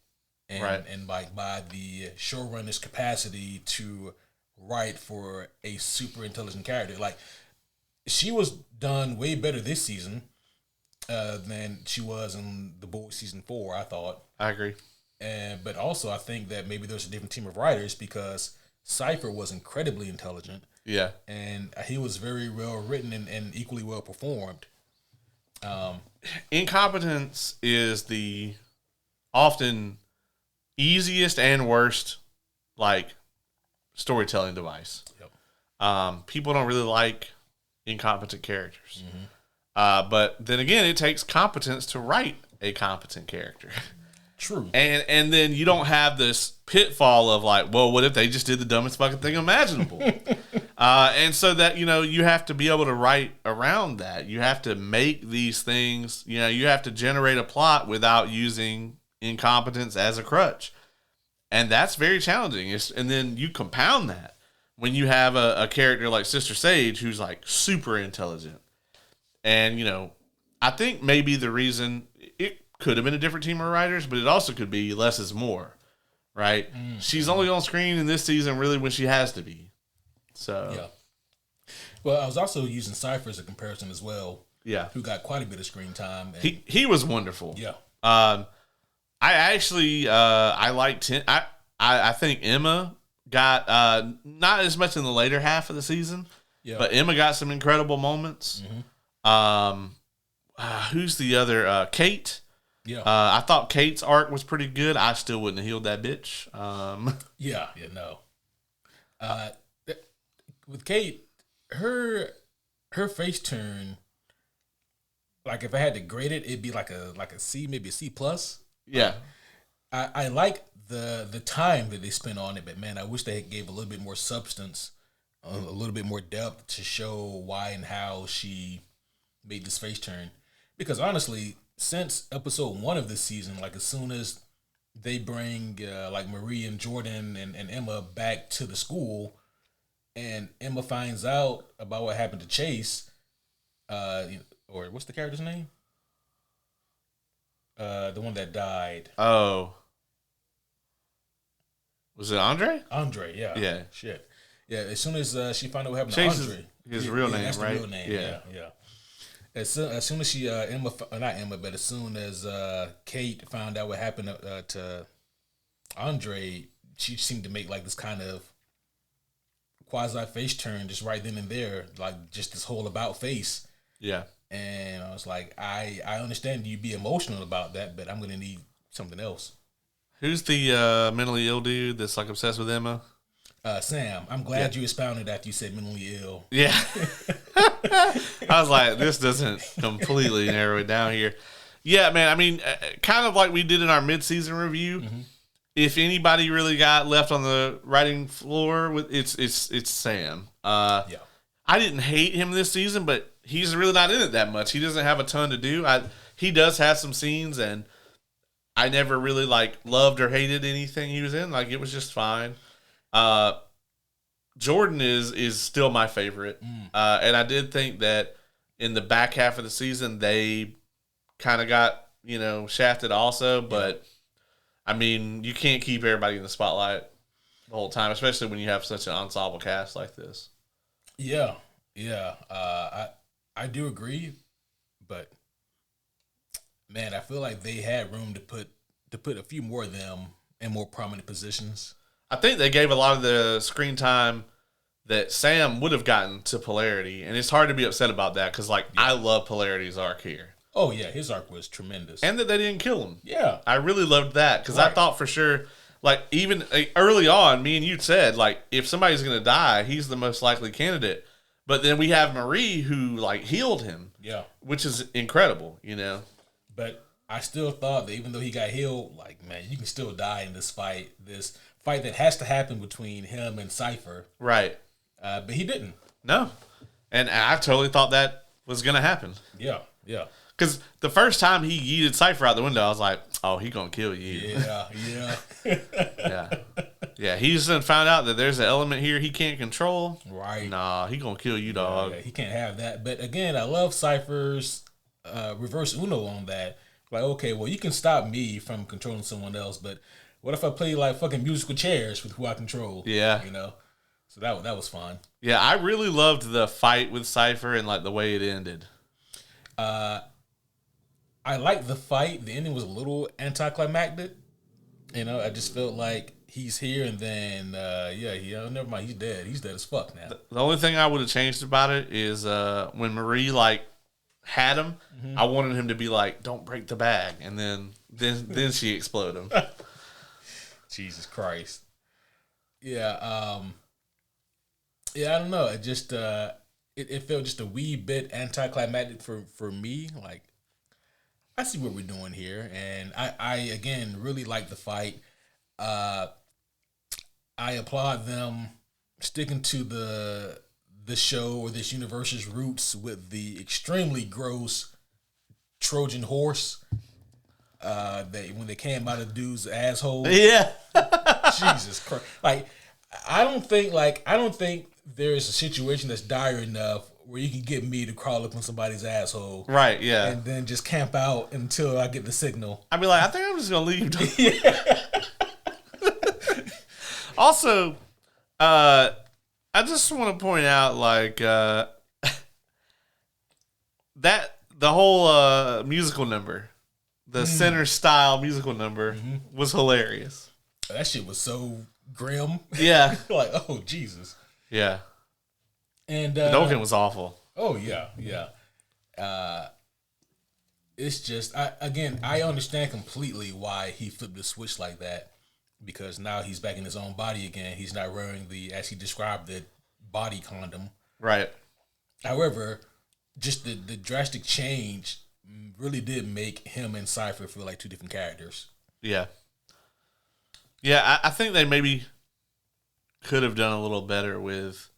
and like by the showrunner's capacity to write for a super intelligent character. Like, she was done way better this season than she was in The Boys season 4. I thought. I agree. But also, I think that maybe there's a different team of writers because Cipher was incredibly intelligent. Yeah. And he was very well written and equally well performed. Incompetence is the often easiest and worst, like, storytelling device. Yep. People don't really like incompetent characters. Mm-hmm. But then again, it takes competence to write a competent character. True. And then you don't have this pitfall of like, well, what if they just did the dumbest fucking thing imaginable? And so that, you know, you have to be able to write around that. You have to make these things, you know, you have to generate a plot without using incompetence as a crutch. And that's very challenging. And then you compound that when you have a character like Sister Sage who's like super intelligent. And, you know, I think maybe the reason it could have been a different team of writers, but it also could be less is more, right? Mm-hmm. She's only on screen in this season really when she has to be. So yeah. Well, I was also using Cipher as a comparison as well. Yeah. who got quite a bit of screen time. And, He was wonderful. yeah. I actually I liked him. I think Emma got not as much in the later half of the season, but Emma got some incredible moments. Who's the other? Kate. Yeah. I thought Kate's arc was pretty good. I still wouldn't have healed that bitch. No. With Kate, her face turn, like if I had to grade it, it'd be like a C, maybe a C plus. Yeah. I like the time that they spent on it, but man, I wish they gave a little bit more substance, a little bit more depth to show why and how she made this face turn. Because honestly, since episode 1 of this season, like as soon as they bring like Marie and Jordan and Emma back to the school, and Emma finds out about what happened to Chase, or what's the character's name? The one that died. Oh. Was it Andre? Andre, yeah. Yeah. Shit. Yeah, as soon as she found out what happened Chase to Andre. His real name, that's right? The real name. Yeah. As soon as she not Emma, but as soon as Kate found out what happened to Andre, she seemed to make like this kind of quasi face turn just right then and there, like just this whole about face. Yeah. And I was like, I understand you be emotional about that, but I'm gonna need something else. Who's the mentally ill dude that's like obsessed with Emma? Sam. I'm glad you expounded after you said mentally ill. Yeah. I was like, this doesn't completely narrow it down here. Yeah, man. I mean, kind of like we did in our mid-season review. Mm-hmm. If anybody really got left on the writing floor, it's Sam. I didn't hate him this season, but he's really not in it that much. He doesn't have a ton to do. He does have some scenes, and I never really like loved or hated anything he was in. Like it was just fine. Jordan is still my favorite, and I did think that in the back half of the season they kind of got shafted also. But I mean, you can't keep everybody in the spotlight the whole time, especially when you have such an ensemble cast like this. Yeah. I do agree, but man, I feel like they had room to put a few more of them in more prominent positions. I think they gave a lot of the screen time that Sam would have gotten to Polarity, and it's hard to be upset about that because, I love Polarity's arc here. Oh, yeah, his arc was tremendous. And that they didn't kill him. Yeah. I really loved that because I thought for sure, even early on, me and you said, if somebody's going to die, he's the most likely candidate. But then we have Marie who, healed him. Yeah. Which is incredible, But I still thought that even though he got healed, man, you can still die in this fight that has to happen between him and Cipher. Right. But he didn't. No. And I totally thought that was going to happen. Yeah. Because the first time he yeeted Cipher out the window, I was like, oh, he going to kill you. Yeah. Yeah, he just found out that there's an element here he can't control. Right. Nah, he going to kill you, dog. Yeah, he can't have that. But again, I love Cipher's reverse Uno on that. Okay, well, you can stop me from controlling someone else, but what if I play fucking musical chairs with who I control? Yeah. So that was fun. Yeah, I really loved the fight with Cipher and the way it ended. I liked the fight. The ending was a little anticlimactic. I just felt like he's here and then never mind, he's dead. He's dead as fuck now. The only thing I would have changed about it is when Marie had him, I wanted him to be don't break the bag, and then she exploded him. Jesus Christ. Yeah, I don't know. It just it felt just a wee bit anticlimactic for me. I see what we're doing here, and I again really like the fight. I applaud them sticking to the show or this universe's roots with the extremely gross Trojan horse. When they came out of dude's asshole. Yeah. Jesus Christ. I don't think there's a situation that's dire enough where you can get me to crawl up on somebody's asshole. Right, yeah. And then just camp out until I get the signal. I'd be like, I think I'm just going to leave. Yeah. Also, I just want to point out, that the whole musical number, the center style musical number was hilarious. That shit was so grim. Yeah. Like, oh, Jesus. Yeah. And Godolkin was awful. Oh, yeah. It's just, I understand completely why he flipped the switch like that, because now he's back in his own body again. He's not wearing the, as he described it, body condom. Right. However, just the drastic change really did make him and Cipher feel like two different characters. Yeah. Yeah, I think they maybe could have done a little better with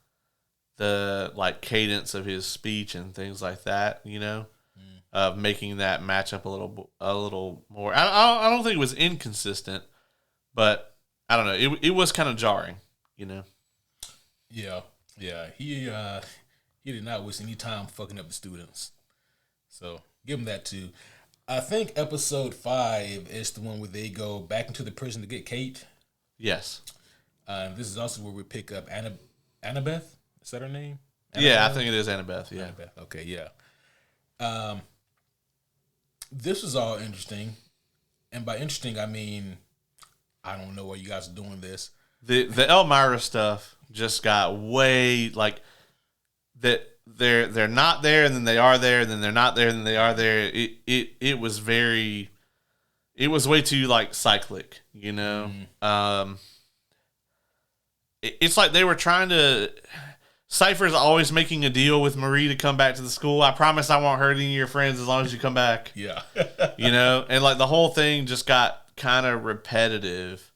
the like cadence of his speech and things like that, you know, of making that match up a little more. I don't think it was inconsistent, but I don't know. It was kind of jarring, you know. Yeah. He did not waste any time fucking up the students, so give him that too. I think episode 5 is the one where they go back into the prison to get Kate. Yes. This is also where we pick up Annabeth. Is that her name? Annabeth? Yeah, I think it is Annabeth. Yeah. Annabeth. Okay, yeah. This was all interesting, and by interesting I mean I don't know why you guys are doing this. The Elmira stuff just got way like that. They're not there, and then they are there, and then they're not there, and then they are there. It was way too like cyclic, you know. It's like they were trying to. Cipher's always making a deal with Marie to come back to the school. I promise I won't hurt any of your friends as long as you come back. Yeah, you know, and like the whole thing just got kind of repetitive.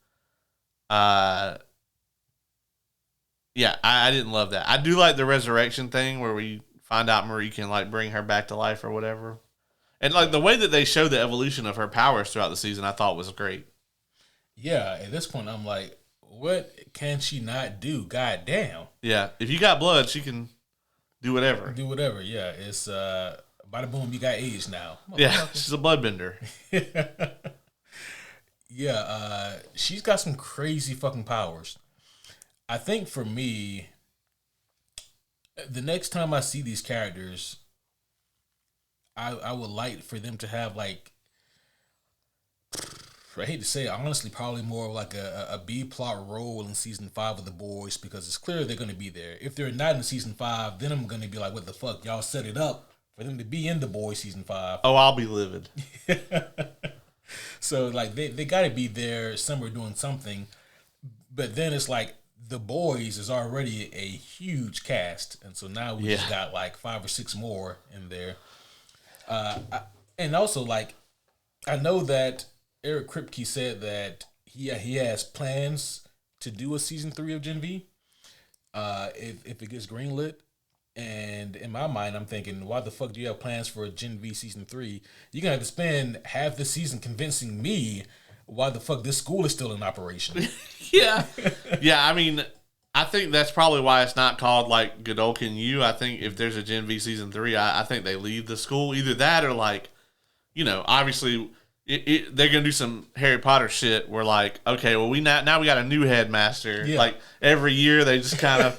Yeah, I didn't love that. I do like the resurrection thing where we find out Marie can like bring her back to life or whatever. And like the way that they showed the evolution of her powers throughout the season, I thought was great. Yeah, at this point I'm like, what can she not do? God damn. Yeah, if you got blood, she can do whatever. Do whatever, yeah. It's bada boom, you got AIDS now. Yeah, she's a bloodbender. Yeah, she's got some crazy fucking powers. I think for me, the next time I see these characters, I would like for them to have like, I hate to say it, honestly, probably more of like a B plot role in season 5 of The Boys, because it's clear they're going to be there. If they're not in season 5, then I'm going to be like, what the fuck? Y'all set it up for them to be in The Boys season 5. Oh, I'll be livid. So like they got to be there somewhere doing something. But then it's like The Boys is already a huge cast, and so now we just got like 5 or 6 more in there. And also, like, I know that Eric Kripke said that he has plans to do a season 3 of Gen V if it gets greenlit. And in my mind, I'm thinking, why the fuck do you have plans for a Gen V season 3? You're gonna have to spend half the season convincing me why the fuck this school is still in operation. Yeah. I mean, I think that's probably why it's not called like Godolkin U. I think if there's a Gen V season 3, I think they leave the school. Either that or like, you know, obviously they're gonna do some Harry Potter shit where like, okay, well now we got a new headmaster. Yeah. Like every year they just kind of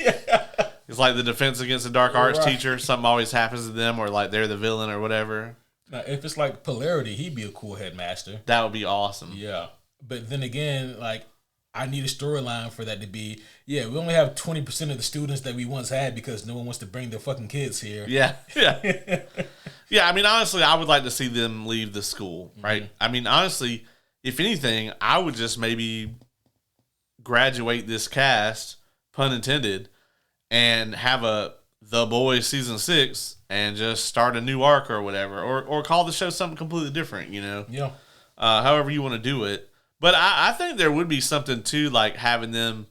it's like the Defense Against the Dark Arts teacher. Something always happens to them, or like they're the villain or whatever. Now, if it's like Polarity, he'd be a cool headmaster. That would be awesome. Yeah, but then again, like, I need a storyline for that to be, we only have 20% of the students that we once had because no one wants to bring their fucking kids here. Yeah. Yeah, I mean, honestly, I would like to see them leave the school, right? Mm-hmm. I mean, honestly, if anything, I would just maybe graduate this cast, pun intended, and have The Boys season 6 and just start a new arc or whatever, or call the show something completely different, you know? Yeah. However you want to do it. But I think there would be something to like having them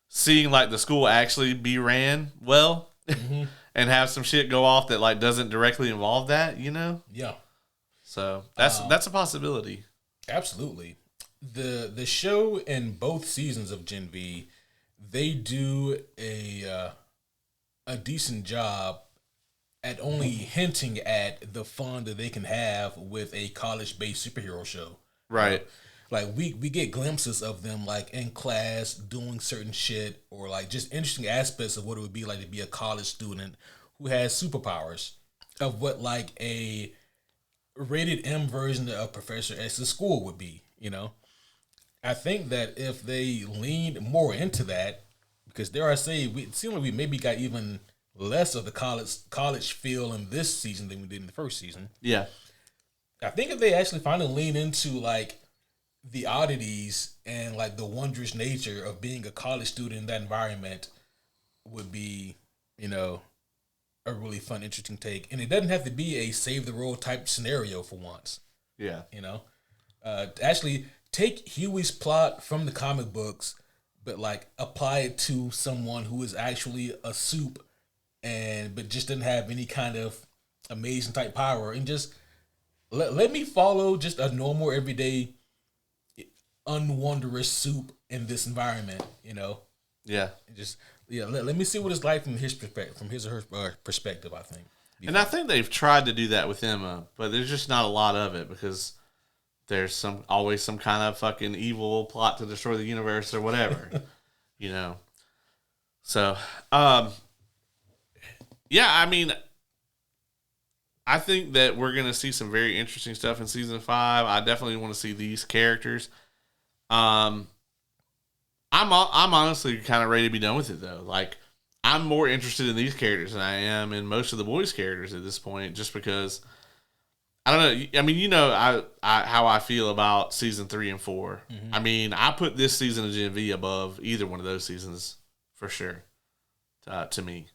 seeing like the school actually be ran well and have some shit go off that like doesn't directly involve that, you know? Yeah. So that's a possibility. Absolutely. The show in both seasons of Gen V, they do a decent job at only hinting at the fun that they can have with a college-based superhero show. Right. Like we get glimpses of them like in class doing certain shit, or like just interesting aspects of what it would be like to be a college student who has superpowers, of what like a rated M version of Professor X's school would be. I think that if they leaned more into that, because dare I say, it seems like we maybe got even less of the college feel in this season than we did in the first season. Yeah. I think if they actually finally lean into like the oddities and like the wondrous nature of being a college student in that environment would be, a really fun, interesting take. And it doesn't have to be a save the world type scenario for once. Yeah. Actually take Huey's plot from the comic books, but like apply it to someone who is actually a soup but just didn't have any kind of amazing type power, and just let me follow just a normal everyday unwondrous soup in this environment, Yeah. Let me see what it's like from his or her perspective, I think. And I think they've tried to do that with Emma, but there's just not a lot of it because there's always some kind of fucking evil plot to destroy the universe or whatever, So, yeah, I mean, I think that we're going to see some very interesting stuff in season 5. I definitely want to see these characters. I'm honestly kind of ready to be done with it though. Like, I'm more interested in these characters than I am in most of the boys' characters at this point, just because I don't know. I mean, I how I feel about season 3 and 4. Mm-hmm. I mean, I put this season of Gen V above either one of those seasons for sure. To me,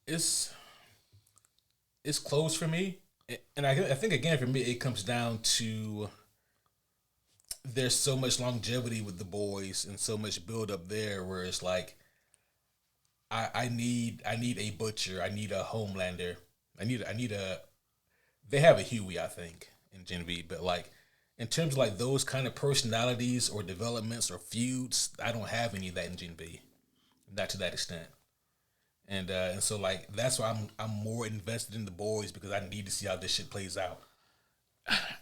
it's close for me, and I think again for me it comes down to there's so much longevity with the boys and so much build up there where it's like I need a Butcher, I need a Homelander, I need a they have a Huey I think in Gen V, but like in terms of like those kind of personalities or developments or feuds, I don't have any of that in Gen V, not to that extent. And so like that's why I'm more invested in the boys, because I need to see how this shit plays out.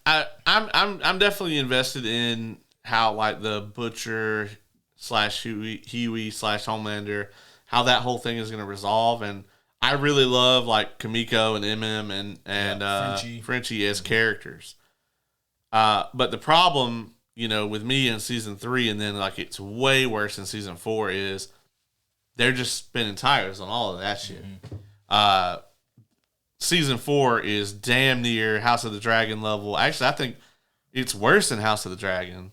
I'm definitely invested in how like the Butcher / Huey / Homelander, how that whole thing is going to resolve, and I really love like Kamiko and MM and Frenchie as characters. But the problem, with me in season 3, and then like it's way worse in season 4, is they're just spinning tires on all of that shit. Mm-hmm. Season 4 is damn near House of the Dragon level. Actually, I think it's worse than House of the Dragon.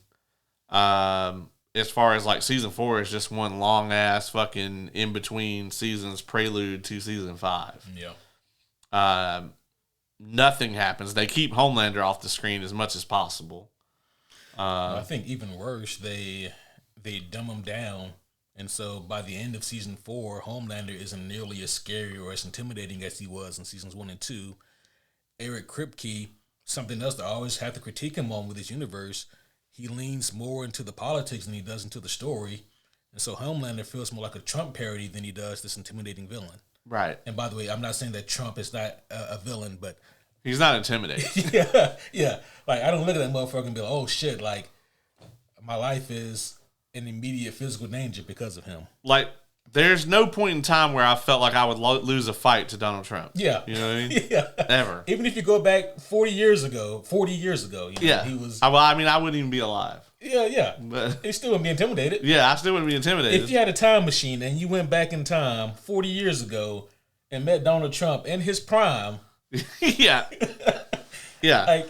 As far as like season 4 is just one long ass fucking in between seasons prelude to season 5. Yeah. Nothing happens. They keep Homelander off the screen as much as possible. I think even worse, they dumb him down. And so by the end of season 4, Homelander isn't nearly as scary or as intimidating as he was in seasons 1 and 2. Eric Kripke, something else that I always have to critique him on with his universe, he leans more into the politics than he does into the story. And so Homelander feels more like a Trump parody than he does this intimidating villain. Right. And by the way, I'm not saying that Trump is not a villain, but... He's not intimidating. Yeah. Like, I don't look at that motherfucker and be like, oh shit, like, my life is in immediate physical danger because of him. Like, there's no point in time where I felt like I would lose a fight to Donald Trump. Yeah. You know what I mean? Yeah. Ever. Even if you go back 40 years ago, he was... I mean, I wouldn't even be alive. Yeah. But he still wouldn't be intimidated. Yeah, I still wouldn't be intimidated. If you had a time machine and you went back in time 40 years ago and met Donald Trump in his prime... Yeah. Yeah. Like,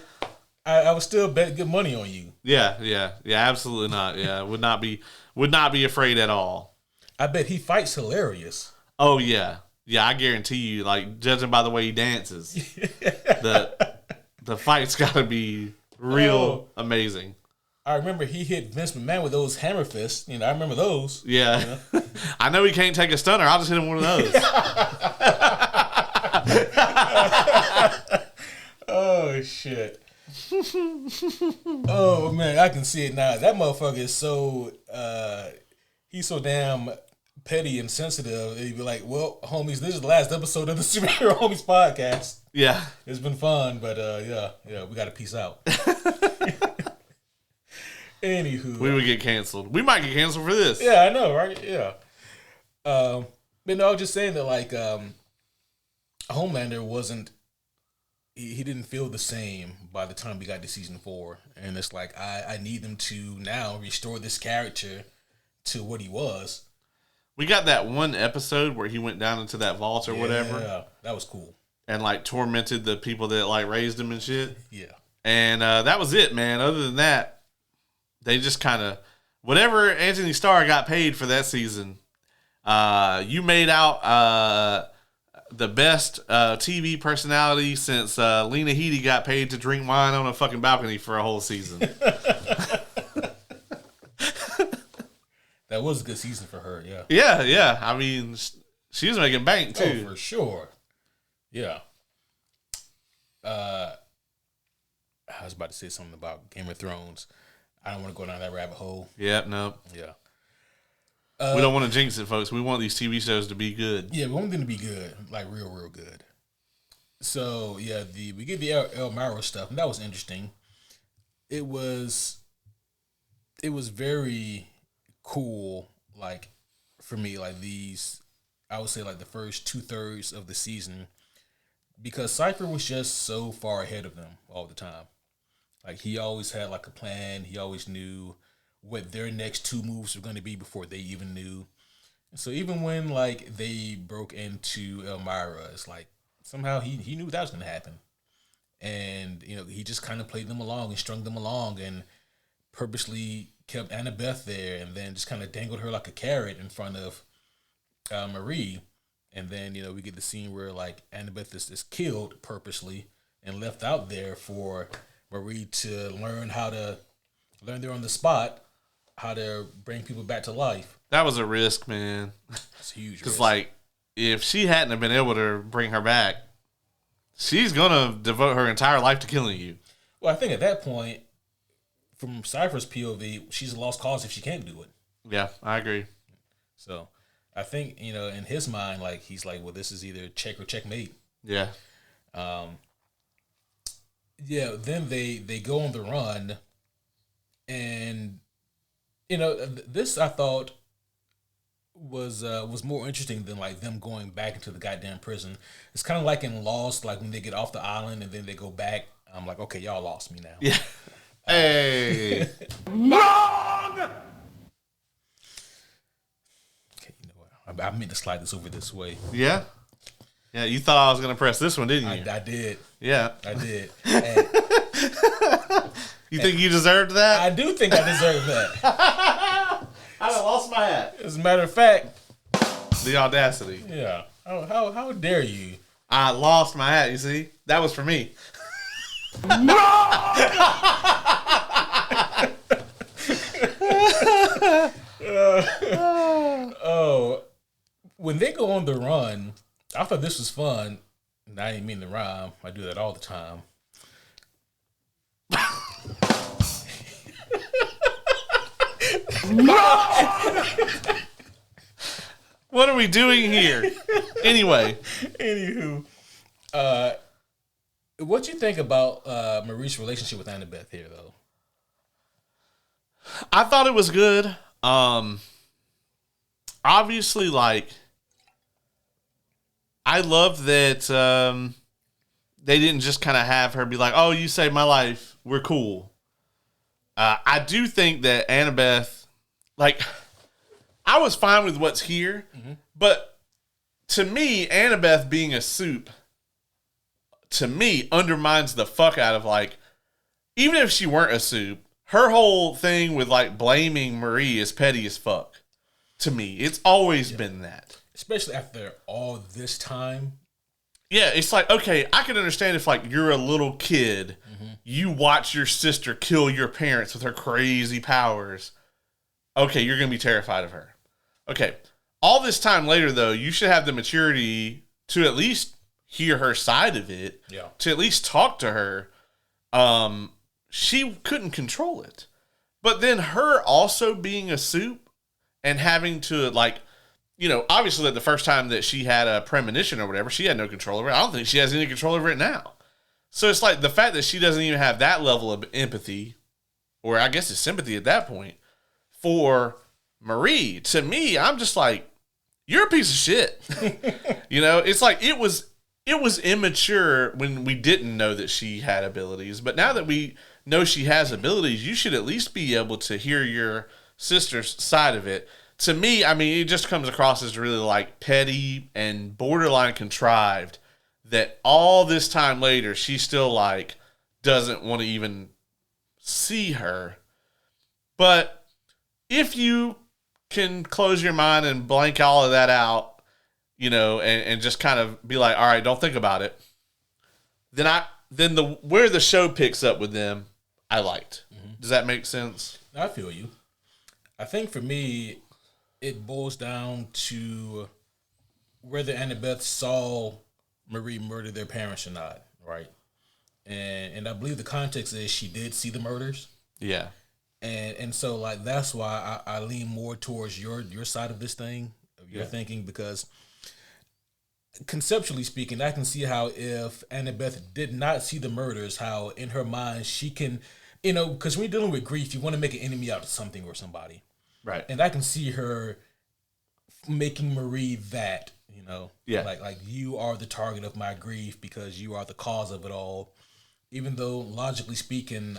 I would still bet good money on you. Yeah, absolutely not. Yeah, would not be afraid at all. I bet he fights hilarious. Oh yeah. Yeah, I guarantee you, like, judging by the way he dances, the fight's gotta be real amazing. I remember he hit Vince McMahon with those hammer fists. I remember those. Yeah. I know he can't take a stunner. I'll just hit him with one of those. Oh shit. Oh man, I can see it now. That motherfucker is so he's so damn petty and sensitive. He'd be like, well, homies, this is the last episode of the Superhero Homies podcast. Yeah. It's been fun, but yeah, we gotta peace out. Anywho. We would get canceled. We might get canceled for this. Yeah, I know, right? Yeah. But no, I was just saying that, like, Homelander wasn't. He didn't feel the same by the time we got to season 4, and it's like I need them to now restore this character to what he was. We got that one episode where he went down into that vault or whatever. Yeah, that was cool. And like tormented the people that like raised him and shit. Yeah. And that was it, man. Other than that, they just kind of whatever Anthony Starr got paid for that season. You made out the best TV personality since Lena Headey got paid to drink wine on a fucking balcony for a whole season. That was a good season for her, yeah. Yeah. I mean, she was making bank, too. Oh, for sure. Yeah. I was about to say something about Game of Thrones. I don't want to go down that rabbit hole. Yeah, no. Yeah. We don't want to jinx it, folks. We want these TV shows to be good. Yeah, we want them to be good, like real good. So, yeah, we get the Elmira stuff, and that was interesting. It was very cool, like, for me, like I would say, like, the first 2/3 of the season, because Cipher was just so far ahead of them all the time. Like, he always had, like, a plan. He always knew what their next 2 moves were going to be before they even knew. So even when, like, they broke into Elmira, it's like somehow he knew that was going to happen. And, you know, he just kind of played them along and strung them along and purposely kept Annabeth there and then just kind of dangled her like a carrot in front of Marie. And then, you know, we get the scene where, like, Annabeth is killed purposely and left out there for Marie to learn there on the spot how to bring people back to life. That was a risk, man. It's huge. Because, like, if she hadn't have been able to bring her back, she's going to devote her entire life to killing you. Well, I think at that point, from Cypher's POV, she's a lost cause if she can't do it. Yeah, I agree. So, I think, you know, in his mind, like, he's like, well, this is either check or checkmate. Yeah. Yeah, then they go on the run, and, you know, this I thought was more interesting than, like, them going back into the goddamn prison. It's kind of like in Lost, like when they get off the island and then they go back. I'm like, okay, y'all lost me now. Yeah. Hey. Wrong. Okay, you know what? I meant to slide this over this way. Yeah. Yeah, you thought I was gonna press this one, didn't you? I did. Yeah, I did. You think you deserved that? I do think I deserve that. I done lost my hat. As a matter of fact, the audacity. Yeah. How dare you? I lost my hat. You see, that was for me. When they go on the run, I thought this was fun. And I didn't mean to rhyme. I do that all the time. What are we doing here? Anyway. Anywho. What you think about Marie's relationship with Annabeth here, though? I thought it was good. Obviously, like, I love that they didn't just kind of have her be like, oh, you saved my life. We're cool. I do think that Annabeth, like, I was fine with what's here, but to me, Annabeth being a soup, to me, undermines the fuck out of, like, even if she weren't a soup, her whole thing with, like, blaming Marie is petty as fuck. To me, it's always been that. Especially after all this time. Yeah, it's like, okay, I can understand if, like, you're a little kid, you watch your sister kill your parents with her crazy powers. Okay, you're going to be terrified of her. Okay, all this time later, though, you should have the maturity to at least hear her side of it, to at least talk to her. She couldn't control it. But then her also being a soup and having to, like, you know, obviously, like, the first time that she had a premonition or whatever, she had no control over it. I don't think she has any control over it now. So it's like the fact that she doesn't even have that level of empathy, or I guess it's sympathy at that point, for Marie. To me, I'm just like, you're a piece of shit. You know, it's like it was it was immature when we didn't know that she had abilities. But now that we know she has abilities, you should at least be able to hear your sister's side of it. To me, I mean, it just comes across as really like petty and borderline contrived that all this time later, she still like doesn't want to even see her. But if you can close your mind and blank all of that out, you know, and just kind of be like, all right, don't think about it. Then where the show picks up with them, I liked. Mm-hmm. Does that make sense? I feel you. I think for me, it boils down to whether Annabeth saw Marie murder their parents or not, right? And I believe the context is she did see the murders. Yeah. And so like that's why I lean more towards your side of this thing, of your thinking, because conceptually speaking, I can see how if Annabeth did not see the murders, how in her mind she can, you know, because when you're dealing with grief, you want to make an enemy out of something or somebody. Right. And I can see her making Marie that, you know, like you are the target of my grief because you are the cause of it all. Even though logically speaking,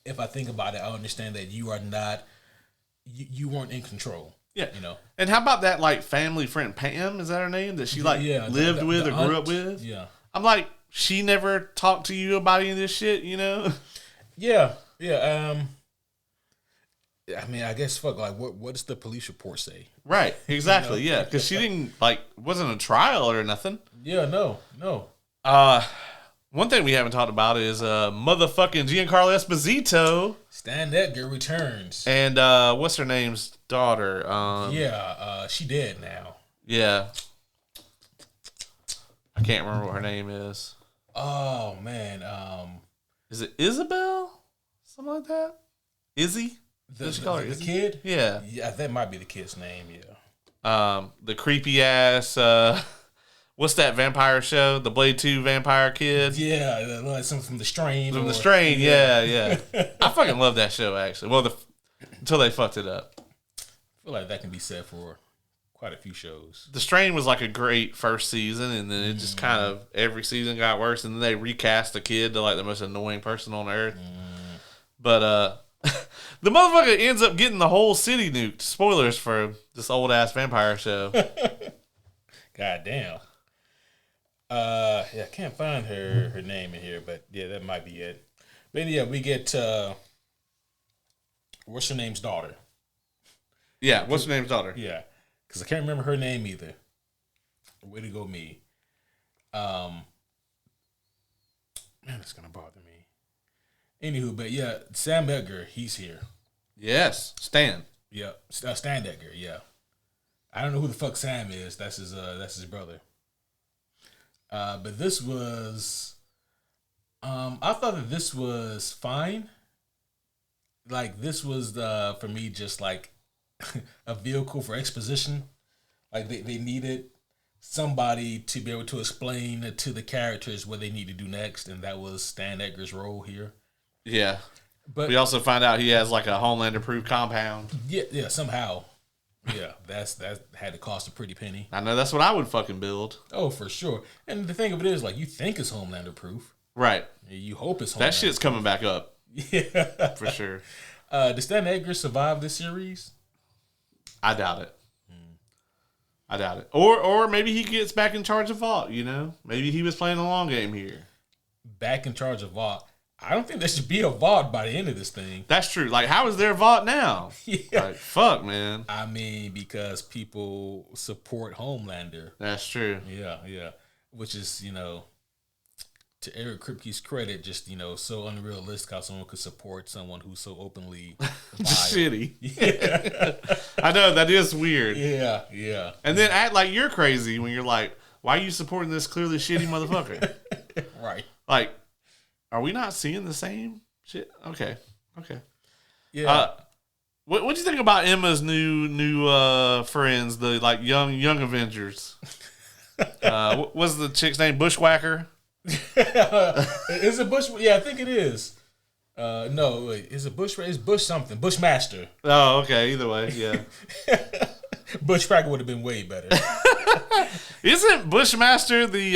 if I think about it, I understand that you are not, you weren't in control. Yeah. You know. And how about that like family friend Pam, is that her name? That she lived with or grew up with? Yeah. I'm like, she never talked to you about any of this shit, you know? Yeah. Yeah. I mean, I guess like what does the police report say? Right. Exactly. You know? Yeah. Because she didn't wasn't a trial or nothing. Yeah, no. One thing we haven't talked about is motherfucking Giancarlo Esposito. Stan Edgar returns. And what's her name's daughter? She dead now. Yeah. I can't remember what her name is. Oh man. Is it Isabel? Something like that? Izzy? The kid? Yeah. Yeah, that might be the kid's name, yeah. The creepy ass what's that vampire show? The Blade 2 vampire kid? Yeah, like something from The Strain. From The Strain, yeah. I fucking love that show, actually. Well, until they fucked it up. I feel like that can be said for quite a few shows. The Strain was like a great first season, and then it just kind of, every season got worse, and then they recast the kid to like the most annoying person on earth. But, the motherfucker ends up getting the whole city nuked. Spoilers for this old-ass vampire show. God damn. I can't find her name in here, but yeah, that might be it. But yeah, we get what's her name's daughter? Yeah, what's her name's daughter? Yeah, because I can't remember her name either. Way to go, me. Man, it's gonna bother me. Anywho, but yeah, Sam Edgar, he's here. Yes, Stan. Yeah, Stan Edgar. Yeah, I don't know who the fuck Sam is. That's his brother. But this was, I thought that this was fine. Like this was for me just like a vehicle for exposition. Like they needed somebody to be able to explain to the characters what they need to do next, and that was Stan Edgar's role here. Yeah, but we also find out he has like a Homelander-proof compound. Yeah, somehow. Yeah, that had to cost a pretty penny. I know that's what I would fucking build. Oh, for sure. And the thing of it is, like, you think it's Homelander proof, right? You hope it's Homelander. That shit's coming back up. Yeah, for sure. Does Stan Edgar survive this series? I doubt it. I doubt it. Or maybe he gets back in charge of Vought. You know, maybe he was playing the long game here. Back in charge of Vought. I don't think there should be a Vought by the end of this thing. That's true. Like, how is there Vought now? Yeah. Like, fuck, man. I mean, because people support Homelander. That's true. Yeah. Which is, you know, to Eric Kripke's credit, just, you know, so unrealistic how someone could support someone who's so openly just shitty. Yeah. I know, that is weird. Yeah. And then act like you're crazy when you're like, why are you supporting this clearly shitty motherfucker? Right. Like, are we not seeing the same shit? Okay. Yeah. What do you think about Emma's new friends, the like young Avengers? What's the chick's name? Bushwhacker? Is it Bush? Yeah, I think it is. No, wait. Is it Bush? It's Bush something. Bushmaster. Oh, okay. Either way, yeah. Bushwhacker would have been way better. Isn't Bushmaster the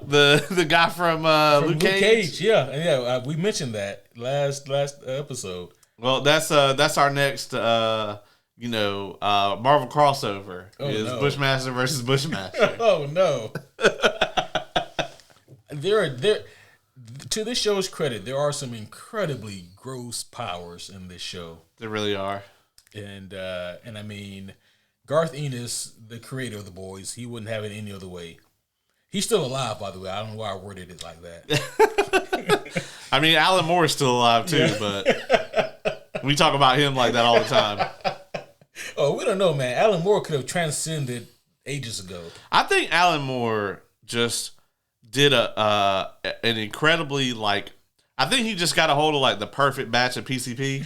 the guy from Luke Cage? Yeah, and yeah, we mentioned that last episode. Well, that's our next Marvel crossover Bushmaster versus Bushmaster. Oh no! there. To this show's credit, there are some incredibly gross powers in this show. There really are. And I mean, Garth Ennis, the creator of the boys, he wouldn't have it any other way. He's still alive, by the way. I don't know why I worded it like that. I mean, Alan Moore is still alive too, but we talk about him like that all the time. Oh, we don't know, man. Alan Moore could have transcended ages ago. I think Alan Moore just did an incredibly I think he just got a hold of the perfect batch of PCP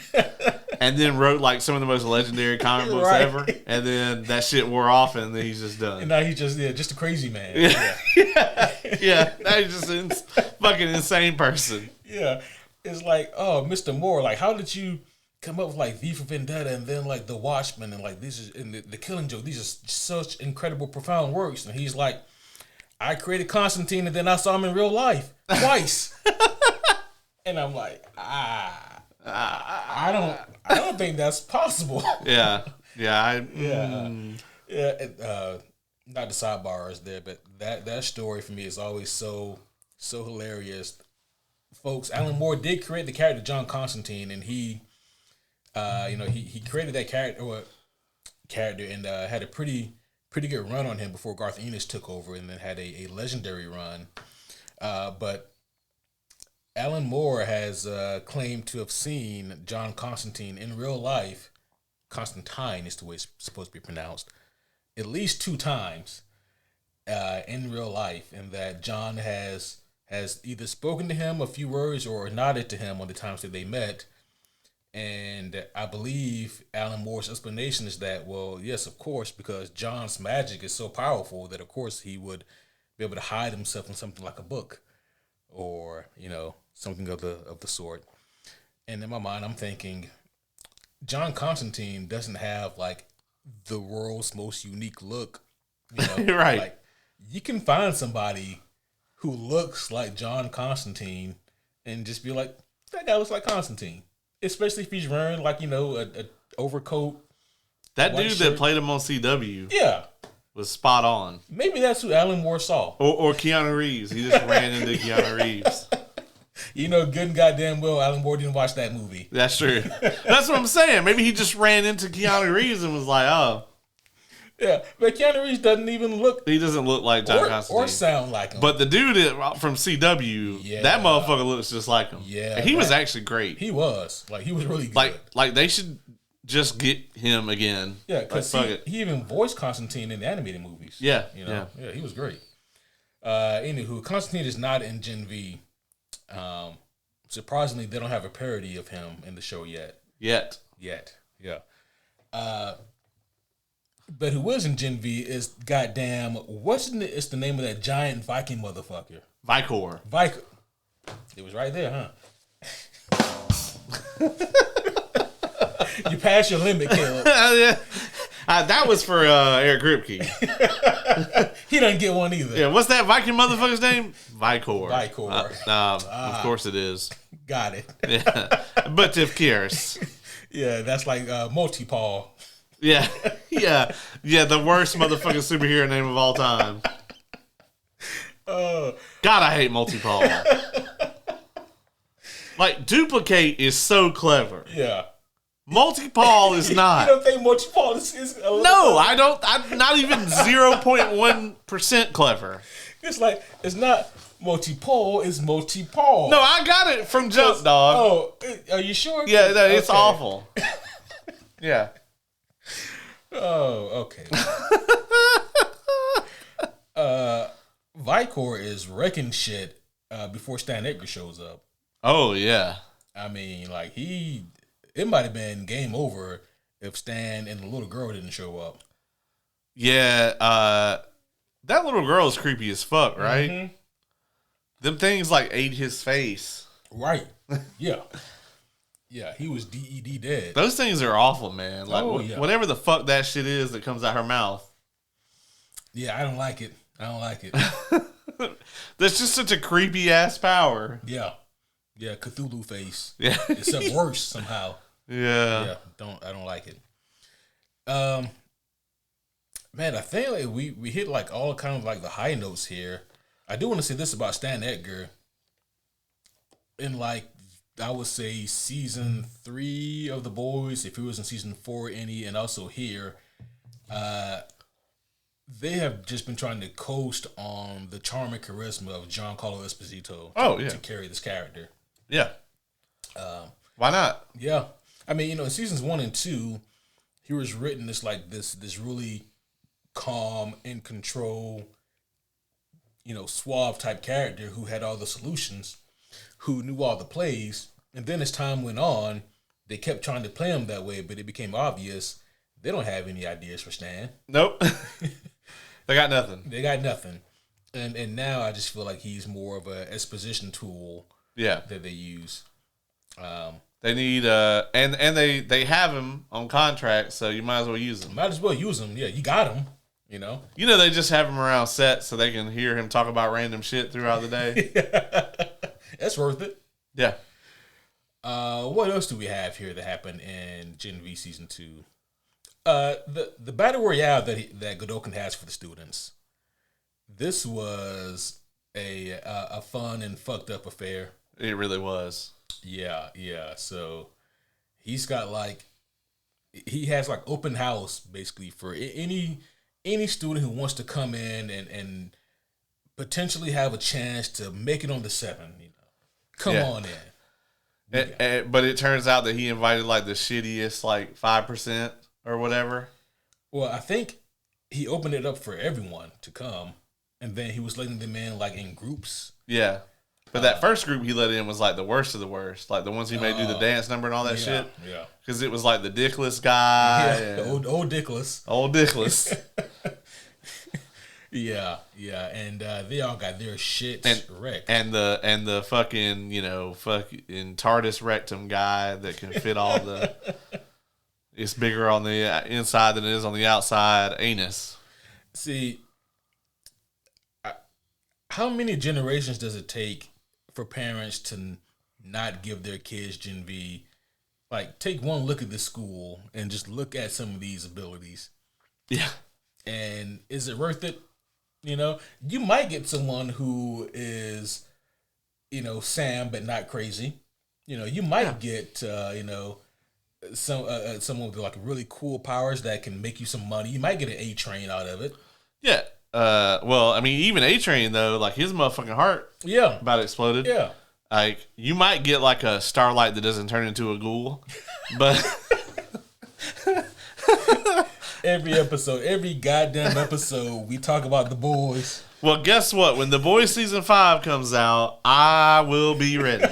and then wrote some of the most legendary comic books ever, and then that shit wore off and then he's just done. And now he's just a crazy man. Yeah. Now he's just a fucking insane person. Yeah. It's Mr. Moore, how did you come up with V for Vendetta and then The Watchmen and the Killing Joke? These are such incredible, profound works. And he's like, I created Constantine and then I saw him in real life twice. And I'm like, I don't think that's possible. Yeah. Not the sidebars there, but that story for me is always so hilarious. Folks, Alan Moore did create the character John Constantine, and he created that character and had a pretty good run on him before Garth Ennis took over, and then had a legendary run. But Alan Moore has claimed to have seen John Constantine in real life. Constantine is the way it's supposed to be pronounced. At least 2 times in real life, and that John has either spoken to him a few words or nodded to him on the times that they met. And I believe Alan Moore's explanation is that, well, yes, of course, because John's magic is so powerful that, of course, he would be able to hide himself in something like a book or, something of the sort. And in my mind, I'm thinking, John Constantine doesn't have, the world's most unique look. Right. You can find somebody who looks like John Constantine and just be like, that guy looks like Constantine. Especially if he's wearing a overcoat. That dude shirt that played him on CW, was spot on. Maybe that's who Alan Moore saw. Or Keanu Reeves. He just ran into Keanu Reeves. Good and goddamn well Alan Moore didn't watch that movie. That's true. That's what I'm saying. Maybe he just ran into Keanu Reeves and was like, oh. Yeah, but Keanu Reeves doesn't even look. He doesn't look like John Constantine. Or sound like him. But the dude from CW, that motherfucker looks just like him. Yeah. And he was actually great. He was. He was really good. They should just get him again. Yeah, because he even voiced Constantine in the animated movies. Yeah. Yeah, he was great. Anywho, Constantine is not in Gen V. Surprisingly, they don't have a parody of him in the show yet. Yeah. But who was in Gen V is goddamn, it's the name of that giant Viking motherfucker? Vicor. It was right there, huh? You passed your limit, Caleb. Yeah. That was for Eric Kripke. He doesn't get one either. Yeah, what's that Viking motherfucker's name? Vicor. Of course it is. Got it. Yeah. But if cares. Yeah, that's like Multi-Paul. Yeah. The worst motherfucking superhero name of all time. God, I hate Multi-Paul. Duplicate is so clever. Yeah. Multi-Paul is not. You don't think Multi-Paul is No, I don't. I'm not even 0.1% clever. It's not Multi-Paul, it's Multi-Paul. No, I got it from Jump, dog. Oh, are you sure? Yeah, no, it's awful. Yeah. Oh, okay. Vicor is wrecking shit before Stan Edgar shows up. Oh, yeah. I mean, it might have been game over if Stan and the little girl didn't show up. Yeah, that little girl is creepy as fuck, right? Mm-hmm. Them things ate his face. Right. Yeah. Yeah, he was DED dead. Those things are awful, man. Whatever the fuck that shit is that comes out her mouth. Yeah, I don't like it. I don't like it. That's just such a creepy ass power. Yeah. Yeah, Cthulhu face. Yeah. Except worse somehow. Yeah. Yeah, I don't like it. Man, I think like we hit like all kind of like the high notes here. I do want to say this about Stan Edgar. In like I would say season 3 of The Boys, if he was in season 4 any, and also here, they have just been trying to coast on the charm and charisma of Giancarlo Esposito to carry this character. Yeah. Why not? Yeah. I mean, in seasons 1 and 2, he was written as like this really calm, in control, suave type character who had all the solutions, who knew all the plays. And then as time went on, they kept trying to play him that way, but it became obvious they don't have any ideas for Stan. Nope. They got nothing. They got nothing. And now I just feel like he's more of an exposition tool that they use. They need and they have him on contract, so you might as well use him. Might as well use him. Yeah, you got him. They just have him around set so they can hear him talk about random shit throughout the day. That's worth it. Yeah. What else do we have here that happened in Gen V season 2? The battle royale that Godolkin has for the students. This was a fun and fucked up affair. It really was. Yeah. So he's got he has open house basically for any student who wants to come in and potentially have a chance to make it on the 7. Come on in. But it turns out that he invited the shittiest 5% or whatever. Well, I think he opened it up for everyone to come, and then he was letting them in in groups. Yeah. But that first group he let in was the worst of the worst. The ones he made do the dance number and all that shit. Yeah. Because it was the dickless guy. Yeah, the old dickless. Old dickless. Yeah. And they all got their shit wrecked. And the fucking, fucking TARDIS rectum guy that can fit all the... It's bigger on the inside than it is on the outside anus. See, how many generations does it take for parents to not give their kids Gen V? Take one look at this school and just look at some of these abilities. Yeah. And is it worth it? You might get someone who is, Sam, but not crazy. You might get, someone with really cool powers that can make you some money. You might get an A-Train out of it. Yeah. Well, I mean, even A-Train though, his motherfucking heart, about exploded. Yeah. You might get a Starlight that doesn't turn into a ghoul, but every goddamn episode, we talk about the boys. Well, guess what? When The Boys season 5 comes out, I will be ready.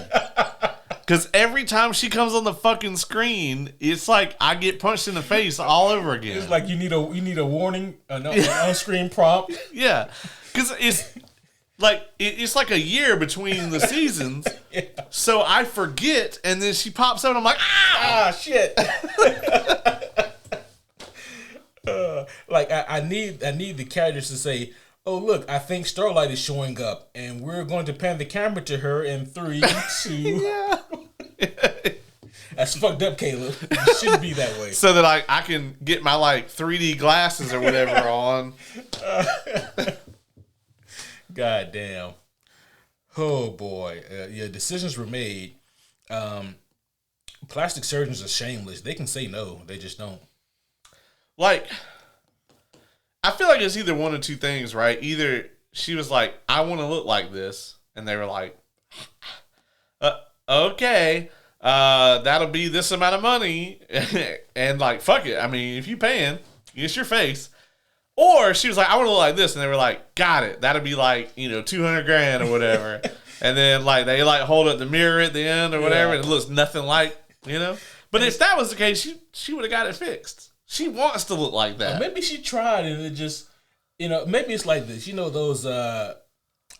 Because every time she comes on the fucking screen, it's I get punched in the face all over again. It's you need a warning, an on-screen prompt. Yeah, because it's it's a year between the seasons, so I forget, and then she pops out, and I'm like, shit. I need the characters to say, oh, look, I think Starlight is showing up, and we're going to pan the camera to her in 3, 2. That's fucked up, Caleb. It shouldn't be that way. So that I can get my 3D glasses or whatever on. God damn. Oh, boy. Decisions were made. Plastic surgeons are shameless. They can say no. They just don't. I feel like it's either one of two things, right? Either she was like, I want to look like this. And they were like, okay, that'll be this amount of money. And fuck it. I mean, if you paying, it's your face. Or she was like, I want to look like this. And they were like, got it. That'll be $200,000 or whatever. And then they hold up the mirror at the end or whatever. And it looks nothing like, But if that was the case, she would have got it fixed. She wants to look like that. Maybe she tried and it just, maybe it's like this. Those, a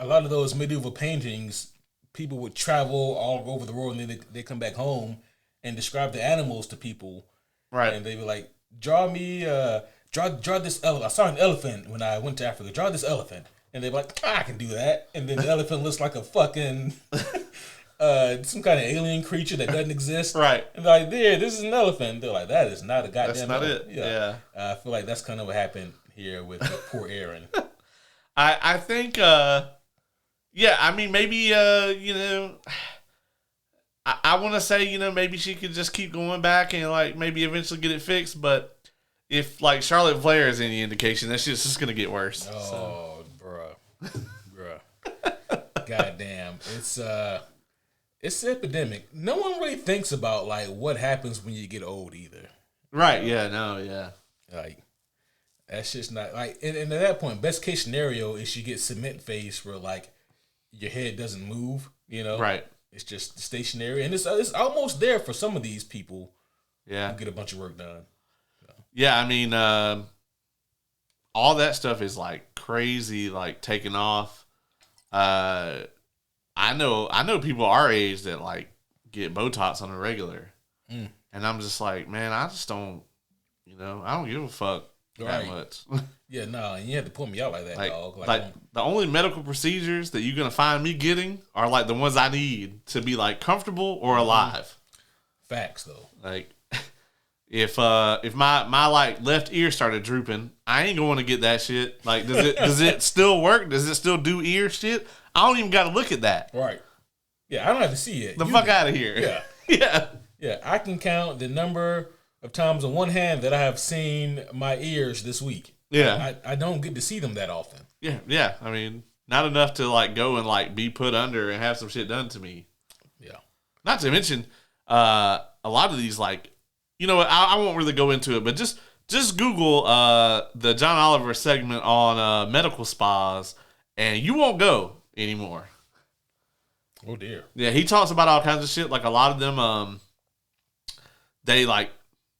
lot of those medieval paintings, people would travel all over the world and then they come back home and describe the animals to people. Right. And they'd be like, draw me draw this elephant. I saw an elephant when I went to Africa. Draw this elephant. And they're like, I can do that. And then the elephant looks like a fucking some kind of alien creature that doesn't exist. Right. And they're like, this is an elephant. They're like, that is not a goddamn That's not elephant. it. Yeah. I feel like that's kind of what happened here with poor Aaron. I think, yeah, I mean, maybe, I want to say, maybe she could just keep going back and, like, maybe eventually get it fixed. But if, like, Charlotte Flair is any indication, that shit's just going to get worse. Oh, bruh. Goddamn. It's an epidemic. No one really thinks about, like, what happens when you get old either. Right, yeah, no, yeah. Like, that shit's not, like, and at that point, best case scenario is you get cement face where, like, your head doesn't move, Right. It's just stationary. And it's almost there for some of these people Yeah. who get a bunch of work done. Yeah, I mean, all that stuff is, like, crazy, like, taking off. I know people our age that, like, get Botox on a regular. And I'm just like, man, I just don't, I don't give a fuck that much. Yeah, no, and you have to pull me out like that, dog. Like the only medical procedures that you're going to find me getting are, like, the ones I need to be, like, comfortable or alive. Facts, though. Like, if my like left ear started drooping, I ain't going to get that shit. Like, does it still work? Does it still do ear shit? I don't even got to look at that. Right. Yeah, I don't have to see it. The fuck out of here. Yeah. Yeah. Yeah, I can count the number of times on one hand that I have seen my ears this week. Yeah. I don't get to see them that often. Yeah, yeah. I mean, not enough to, like, go and, like, be put under and have some shit done to me. Yeah. Not to mention, a lot of these, like, I won't really go into it, but just Google the John Oliver segment on medical spas, and you won't go anymore. Oh, dear. Yeah, he talks about all kinds of shit. Like, a lot of them, they, like,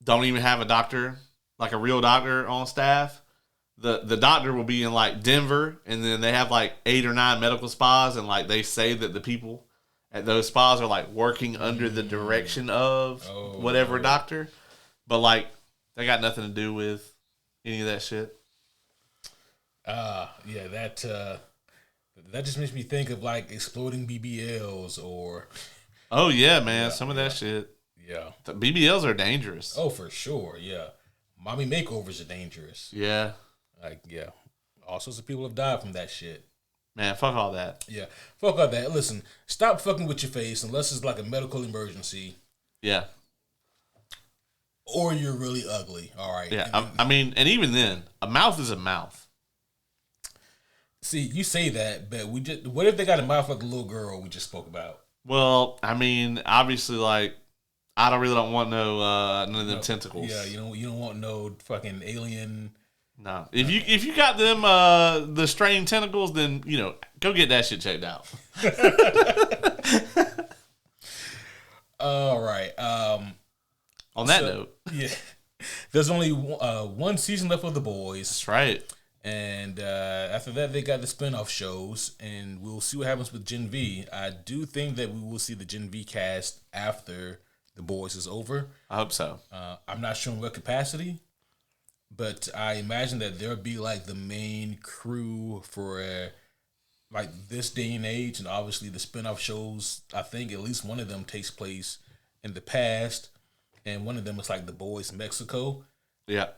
don't even have a doctor, like a real doctor on staff. The doctor will be in, like, Denver, and then they have, like, 8 or 9 medical spas, and, like, they say that the people at those spas are, like, working under the direction of whatever doctor. But, like, they got nothing to do with any of that shit. Yeah, that just makes me think of, like, exploding BBLs or... Oh, yeah, man. Some of that shit. Yeah. The BBLs are dangerous. Oh, for sure, yeah. Mommy makeovers are dangerous. Yeah. Like, yeah. All sorts of people have died from that shit. Man, fuck all that. Yeah. Fuck all that. Listen, stop fucking with your face unless it's like a medical emergency. Yeah. Or you're really ugly. All right. Yeah. I mean, and even then, a mouth is a mouth. See, you say that, but what if they got a mouth like the little girl we just spoke about? Well, I mean, obviously, like, I don't want none of them tentacles. Yeah, you don't want no fucking alien. No, if you got them the strained tentacles, then go get that shit checked out. All right. On that note, yeah, there's only one season left of The Boys. That's right. And after that, they got the spinoff shows, and we'll see what happens with Gen V. I do think that we will see the Gen V cast after The Boys is over. I hope so. I'm not sure in what capacity, but I imagine that there'll be like the main crew for like this day and age, and obviously the spinoff shows. I think at least one of them takes place in the past, and one of them is like The Boys Mexico. Yeah.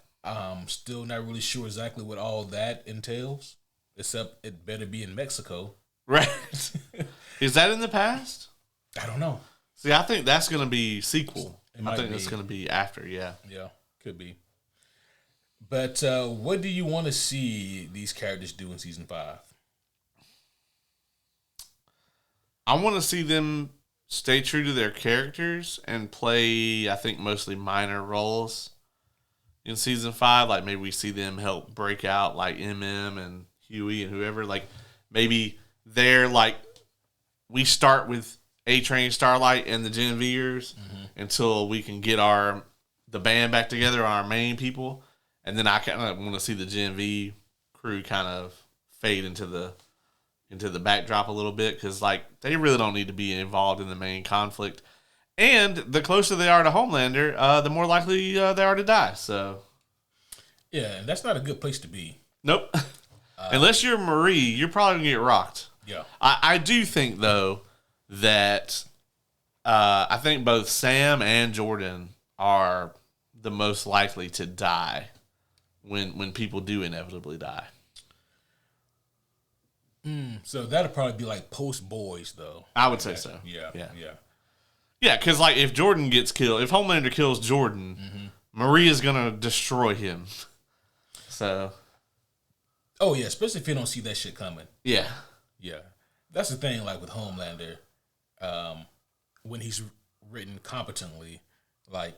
Still not really sure exactly what all that entails, except it better be in Mexico. Right. Is that in the past? I don't know. See, I think that's going to be sequel. I think be. that's going to be after, yeah. Yeah, could be. But what do you want to see these characters do in season 5? I want to see them stay true to their characters and play, I think, mostly minor roles in season 5. Like, maybe we see them help break out, like MM and Huey and whoever. Like, maybe they're like, we start with A-Train, Starlight, and the Gen Vers until we can get the band back together, our main people. And then I kind of want to see the Gen V crew kind of fade into the backdrop a little bit, because, like, they really don't need to be involved in the main conflict. And the closer they are to Homelander, the more likely they are to die. So, Yeah, and that's not a good place to be. Nope. Unless you're Marie, you're probably gonna get rocked. Yeah. I do think though that I think both Sam and Jordan are the most likely to die when people do inevitably die. So that'll probably be like post boys, though. I would say so. Yeah. Yeah, because like if Jordan gets killed, if Homelander kills Jordan, Maria's gonna destroy him. So. Oh yeah, especially if you don't see that shit coming. Yeah. Yeah, that's the thing. Like with Homelander, when he's written competently, like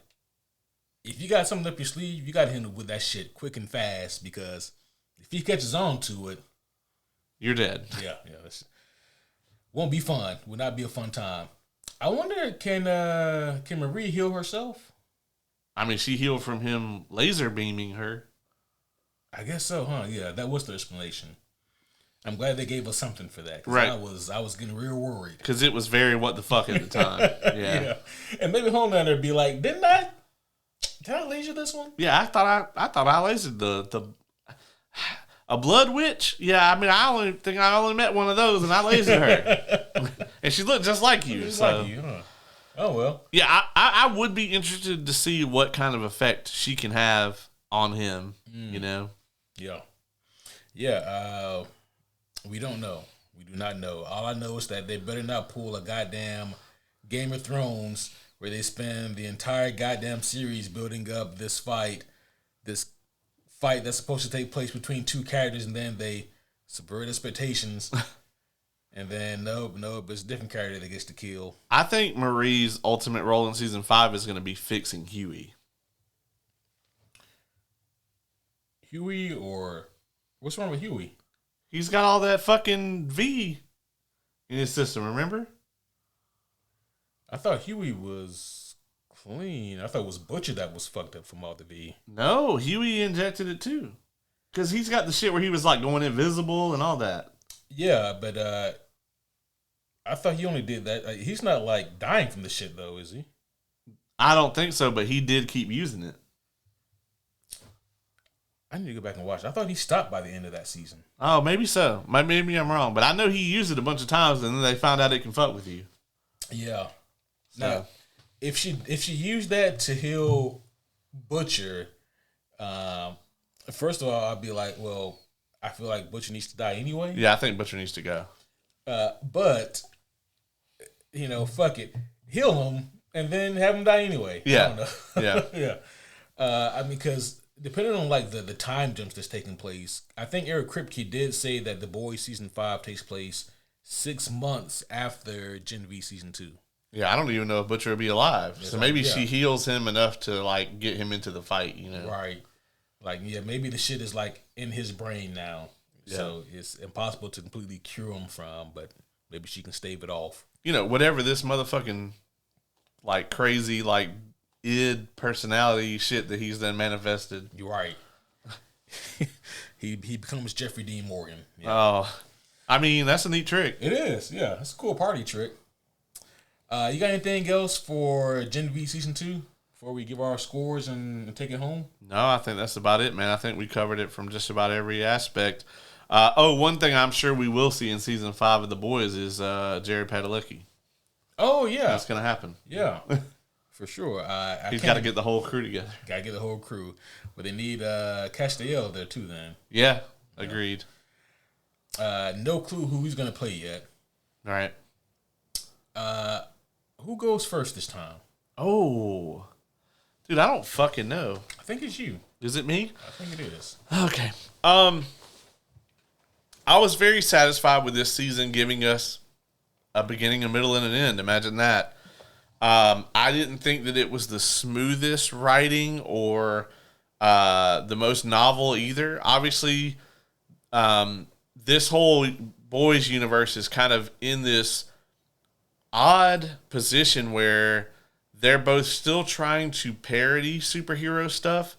if you got something up your sleeve, you got to handle with that shit quick and fast because if he catches on to it, you're dead. Yeah. Won't be fun. Will not be a fun time. I wonder, can Marie heal herself? I mean, she healed from him laser beaming her. I guess so, huh? Yeah, that was the explanation. I'm glad they gave us something for that. Right. I was getting real worried. Because it was very what the fuck at the time. Yeah. And maybe Homelander would be like, did I laser this one? Yeah, I thought I lasered the a blood witch. Yeah, I mean, I only met one of those, and I lasered her, and she looked just like you. Just so. like you, huh? Oh well. Yeah, I would be interested to see what kind of effect she can have on him. You know. Yeah. We don't know. We do not know. All I know is that they better not pull a goddamn Game of Thrones where they spend the entire goddamn series building up this fight that's supposed to take place between two characters, and then they subvert expectations. And then, nope, it's a different character that gets to kill. I think Marie's ultimate role in season 5 is going to be fixing Huey. Huey, or what's wrong with Huey? He's got all that fucking V in his system, remember? I thought Huey was clean. I thought it was Butcher that was fucked up from all the V. No, Huey injected it too. Because he's got the shit where he was like going invisible and all that. Yeah, but I thought he only did that. He's not like dying from the shit though, is he? I don't think so, but he did keep using it. I need to go back and watch. I thought he stopped by the end of that season. Oh, maybe so. Maybe I'm wrong, but I know he used it a bunch of times, and then they found out it can fuck with you. Yeah. So. Now, if she used that to heal Butcher, first of all, I'd be like, well, I feel like Butcher needs to die anyway. Yeah, I think Butcher needs to go. But fuck it, heal him and then have him die anyway. Yeah. I don't know. Yeah. I mean, because depending on like the time jumps that's taking place, I think Eric Kripke did say that The Boys season 5 takes place 6 months after Gen V season 2. Yeah, I don't even know if Butcher will be alive. It's so like, maybe she heals him enough to like get him into the fight, you know? Right. Like, yeah, maybe the shit is like in his brain now. Yeah. So it's impossible to completely cure him from, but maybe she can stave it off. You know, whatever this motherfucking like crazy like id personality shit that he's then manifested. You're right. he becomes Jeffrey Dean Morgan. Yeah. Oh, I mean, that's a neat trick. It is, yeah. It's a cool party trick. You got anything else for Gen V season 2 before we give our scores and take it home? No, I think that's about it, man. I think we covered it from just about every aspect. One thing I'm sure we will see in season 5 of The Boys is Jared Padalecki. Oh yeah, that's gonna happen. Yeah, for sure. He's got to get the whole crew together. Got to get the whole crew, but they need Castiel there too. Then yeah, agreed. No clue who he's gonna play yet. All right. Who goes first this time? Oh, dude, I don't fucking know. I think it's you. Is it me? I think it is. Okay. I was very satisfied with this season giving us a beginning, a middle, and an end. Imagine that. I didn't think that it was the smoothest writing or the most novel either. Obviously, this whole Boys universe is kind of in this odd position where they're both still trying to parody superhero stuff,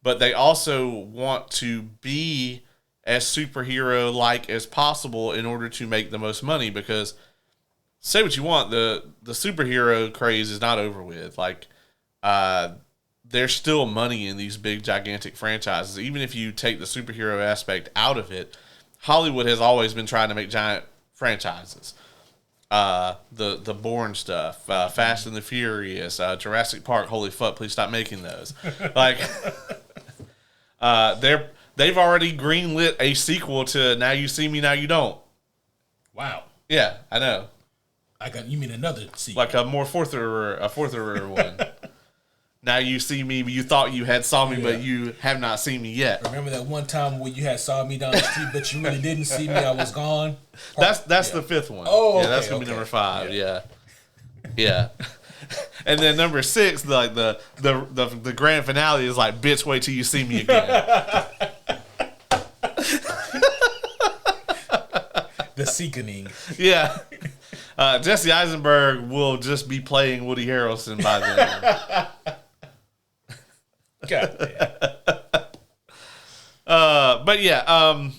but they also want to be as superhero-like as possible in order to make the most money, because say what you want, the superhero craze is not over with. Like, the there's still money in these big, gigantic franchises. Even if you take the superhero aspect out of it, Hollywood has always been trying to make giant franchises. The Bourne stuff, Fast and the Furious, Jurassic Park. Holy fuck! Please stop making those. Like, they've already greenlit a sequel to Now You See Me, Now You Don't. Wow. Yeah, I know. You mean another sequel? Like a more fourth-er one. Now you see me, you thought you had saw me, but you have not seen me yet. Remember that one time when you had saw me down the street, but you really didn't see me, I was gone? That's the fifth one. Oh, yeah, that's gonna be number 5. Yeah. And then number 6, like the grand finale is like, bitch, wait till you see me again. The Seekening. Yeah. Jesse Eisenberg will just be playing Woody Harrelson by then. God damn. But yeah,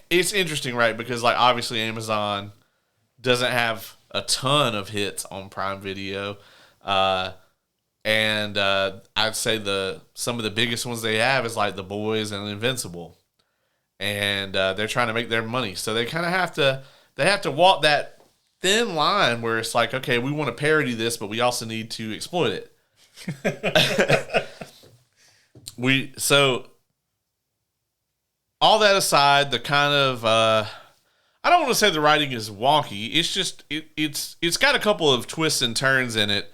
it's interesting, right? Because like obviously Amazon doesn't have a ton of hits on Prime Video, and I'd say some of the biggest ones they have is like The Boys and Invincible, and they're trying to make their money, so they kind of have to walk that thin line where it's like, okay, we want to parody this, but we also need to exploit it. So all that aside, the kind of I don't want to say the writing is wonky. It's just it's got a couple of twists and turns in it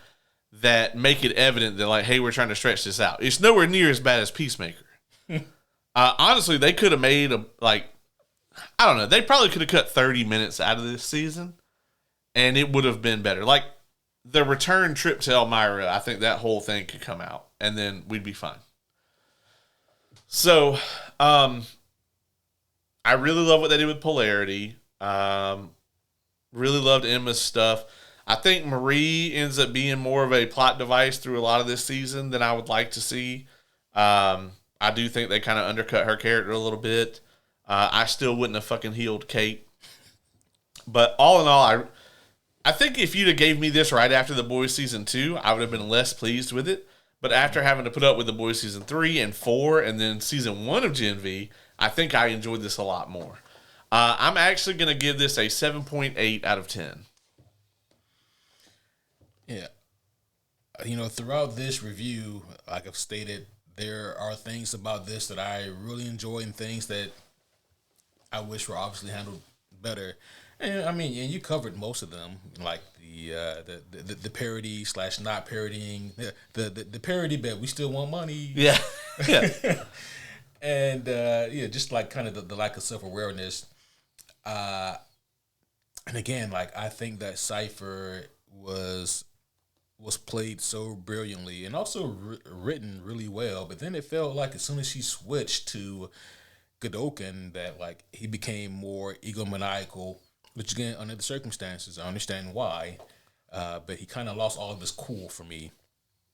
that make it evident that like, hey, we're trying to stretch this out. It's nowhere near as bad as Peacemaker. Honestly, they could have made I don't know. They probably could have cut 30 minutes out of this season, and it would have been better. Like the return trip to Elmira, I think that whole thing could come out, and then we'd be fine. So, I really love what they did with Polarity. Really loved Emma's stuff. I think Marie ends up being more of a plot device through a lot of this season than I would like to see. I do think they kind of undercut her character a little bit. I still wouldn't have fucking healed Kate. But all in all, I think if you'd have gave me this right after The Boys Season 2, I would have been less pleased with it. But after having to put up with The Boys Season 3 and 4 and then Season 1 of Gen V, I think I enjoyed this a lot more. I'm actually going to give this a 7.8 out of 10. Yeah. Throughout this review, like I've stated, there are things about this that I really enjoy and things that I wish were obviously handled better. And I mean, and you covered most of them, like the parody / not parodying, the parody, but we still want money. Yeah. And just like kind of the lack of self-awareness. And again, like I think that Cipher was played so brilliantly and also written really well. But then it felt like as soon as she switched to Godolkin, that like he became more egomaniacal, which again, under the circumstances, I understand why. But he kind of lost all of his cool for me.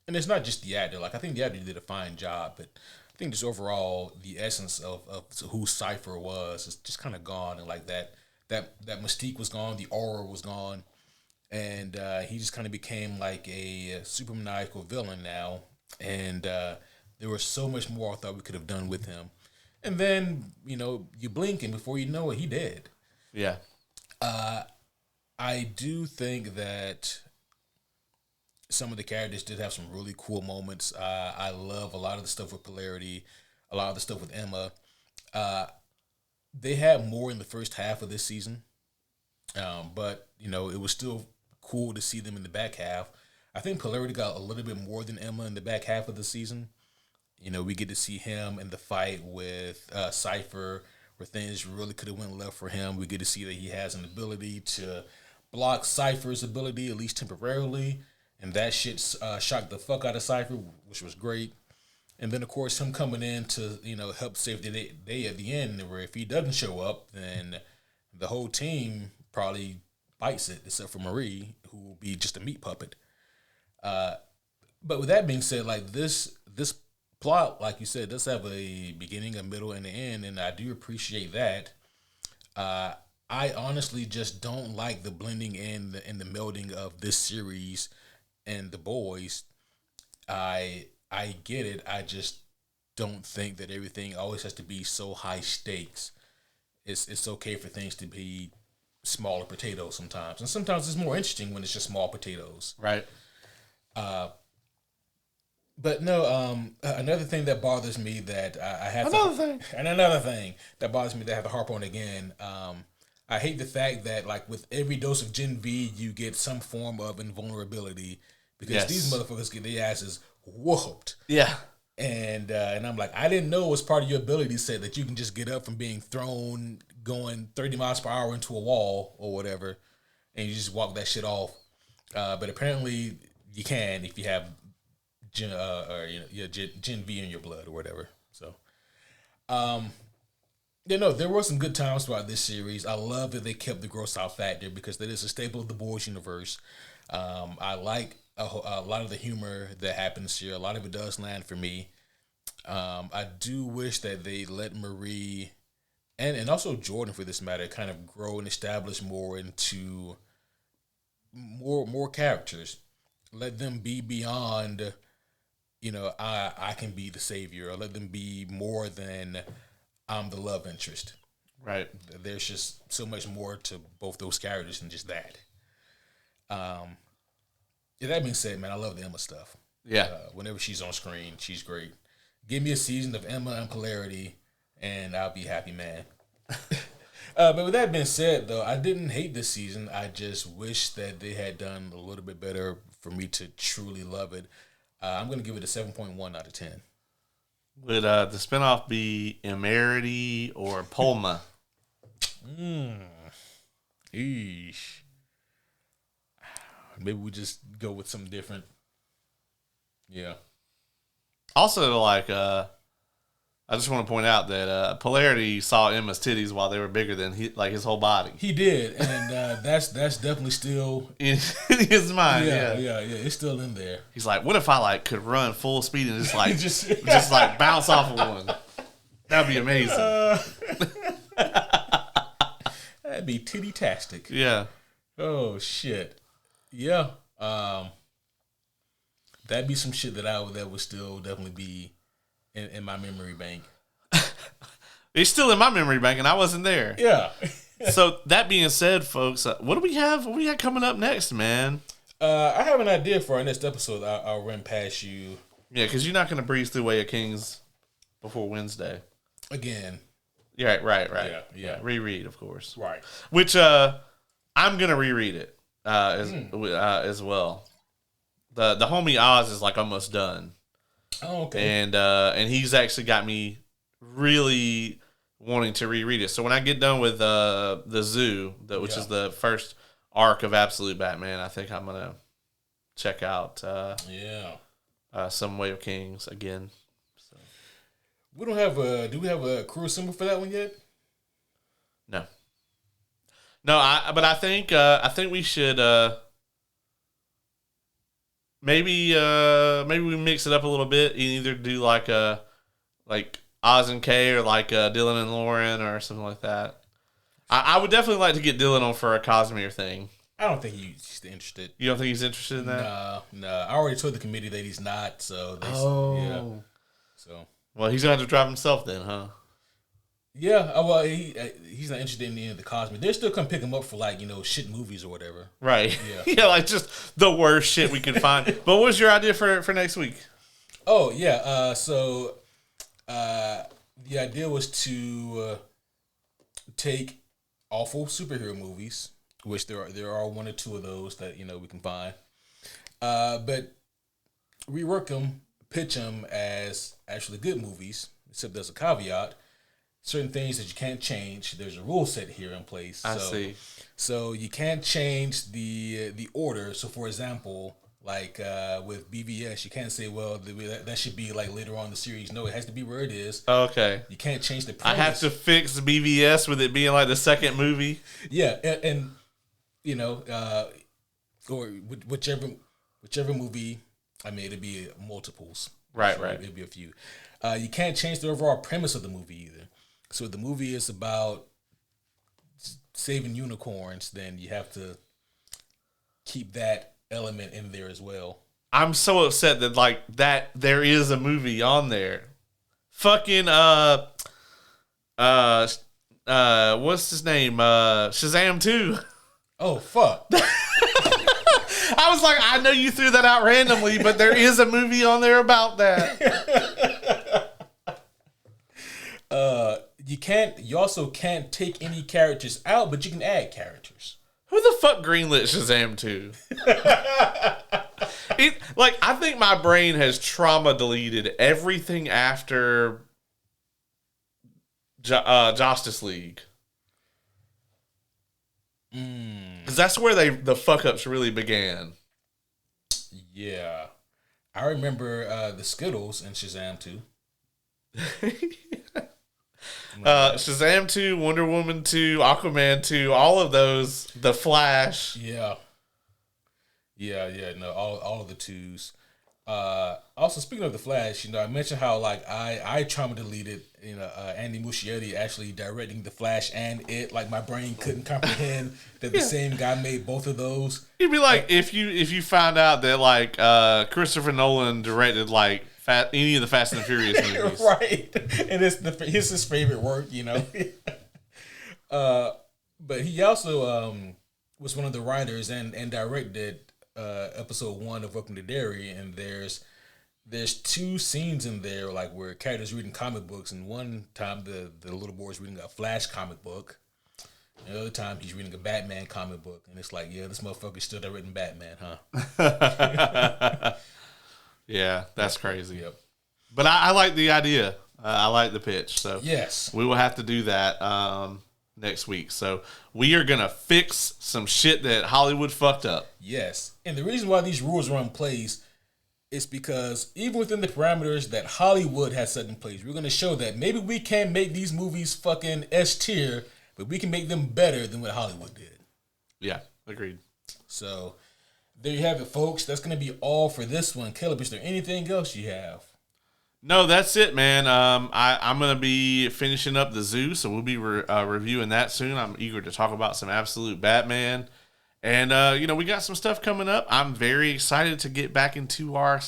And it's not just the actor. Like I think the actor did a fine job, but I think just overall the essence of who Cipher was is just kind of gone, and like that mystique was gone, the aura was gone, and he just kind of became like a super maniacal villain now. And there was so much more I thought we could have done with him. And then you blink and before you know it, he dead. Yeah. I do think that some of the characters did have some really cool moments. I love a lot of the stuff with Polarity, a lot of the stuff with Emma. They had more in the first half of this season, but it was still cool to see them in the back half. I think Polarity got a little bit more than Emma in the back half of the season. We get to see him in the fight with Cipher, where things really could have went left for him. We get to see that he has an ability to block Cipher's ability, at least temporarily. And that shit shocked the fuck out of Cipher, which was great. And then, of course, him coming in to, help save the day at the end, where if he doesn't show up, then the whole team probably bites it, except for Marie, who will be just a meat puppet. But with that being said, like this plot, like you said, does have a beginning, a middle, and an end, and I do appreciate that. I honestly just don't like the blending and the melding of this series and The Boys. I get it. I just don't think that everything always has to be so high stakes. It's okay for things to be smaller potatoes sometimes, and sometimes it's more interesting when it's just small potatoes. Right. But no, another thing that bothers me that I have another thing that bothers me that I have to harp on again. I hate the fact that like with every dose of Gen V, you get some form of invulnerability because these motherfuckers get their asses whooped. Yeah. And I'm like, I didn't know it was part of your ability set that you can just get up from being thrown going 30 miles per hour into a wall or whatever, and you just walk that shit off. But apparently you can if you have Gen V in your blood or whatever. So, there were some good times throughout this series. I love that they kept the gross out factor because that is a staple of the boys universe. I like a lot of the humor that happens here. A lot of it does land for me. I do wish that they let Marie and also Jordan, for this matter, kind of grow and establish more into more characters. Let them be beyond, I can be the savior, or let them be more than I'm the love interest. Right. There's just so much more to both those characters than just that. That being said, man, I love the Emma stuff. Yeah. Whenever she's on screen, she's great. Give me a season of Emma and Polarity, and I'll be happy, man. But with that being said, though, I didn't hate this season. I just wish that they had done a little bit better for me to truly love it. I'm going to give it a 7.1 out of 10. Would the spinoff be Emerity or Polma? Eesh. Maybe we just go with something different. Yeah. Also, like, I just want to point out that Polarity saw Emma's titties while they were bigger than his whole body. He did, and that's definitely still in his mind. Yeah, it's still in there. He's like, what if I could run full speed and just bounce off of one? That'd be amazing. That'd be titty-tastic. Yeah. Oh shit. Yeah. That'd be some shit that would still definitely be in my memory bank. It's still in my memory bank, and I wasn't there. Yeah. So that being said, folks, what do we have? What we got coming up next, man? I have an idea for our next episode. I'll run past you. Yeah, because you're not going to breeze through Way of Kings before Wednesday. Again. Yeah, right. Yeah. Reread, of course. Right. Which I'm going to reread it as well. The homie Oz is like almost done. Oh, okay. And he's actually got me really wanting to reread it. So when I get done with the Zoo, which is the first arc of Absolute Batman, I think I'm gonna check out some Way of Kings again. So. We don't have do we have a crew symbol for that one yet? No. But I think we should maybe we mix it up a little bit. Either do like Oz and Kay or like Dylan and Lauren or something like that. I would definitely like to get Dylan on for a Cosmere thing. I don't think he's interested. You don't think he's interested in that? No. I already told the committee that he's not. So So well, he's gonna have to drive himself then, huh? Yeah. Well, he's not interested in any of the Cosmere. They'll still come pick him up for shit movies or whatever. Right. Yeah. Yeah, like just the worst shit we could find. But what was your idea for next week? Oh yeah. So the idea was to take awful superhero movies, which there are one or two of those that we can find, but rework them, pitch them as actually good movies. Except there's a caveat: certain things that you can't change. There's a rule set here in place. I see. So you can't change the order. So for example, with BVS, you can't say, well, that should be later on in the series. No, it has to be where it is. Okay. You can't change the premise. I have to fix BVS with it being the second movie. Yeah, and or whichever movie. I mean, it'd be multiples. Right. It'd be a few. You can't change the overall premise of the movie either. So if the movie is about saving unicorns, then you have to keep that element in there as well. I'm so upset that like that there is a movie on there. Fucking what's his name? Shazam 2. Oh fuck. I was like, I know you threw that out randomly, but there is a movie on there about that. You also can't take any characters out, but you can add characters. Who the fuck greenlit Shazam 2? I think my brain has trauma deleted everything after Justice League. Because that's where the fuck ups really began. Yeah, I remember the Skittles in Shazam 2. Shazam 2, Wonder Woman 2, Aquaman 2, all of those, The Flash. Yeah, no, all of the twos. Also, speaking of The Flash, I mentioned how like I trauma deleted, Andy Muschietti actually directing The Flash and it. Like my brain couldn't comprehend that the same guy made both of those. It'd be like if you found out that like Christopher Nolan directed like any of the Fast and the Furious movies, right? And it's his favorite work, But he also was one of the writers and directed episode 1 of Welcome to Derry, and there's 2 scenes in there like where characters reading comic books, and one time the little boy's reading a Flash comic book, and the other time he's reading a Batman comic book, and it's like, yeah, this motherfucker's still directing Batman, huh? Yeah, that's crazy. Yep. But I like the idea. I like the pitch. So yes, we will have to do that next week. So we are going to fix some shit that Hollywood fucked up. Yes. And the reason why these rules are in place is because even within the parameters that Hollywood has set in place, we're going to show that maybe we can't make these movies fucking S tier, but we can make them better than what Hollywood did. Yeah, agreed. So there you have it, folks. That's going to be all for this one. Caleb, is there anything else you have? No, that's it, man. I'm going to be finishing up The Zoo, so we'll be reviewing that soon. I'm eager to talk about some absolute Batman. And, we got some stuff coming up. I'm very excited to get back into our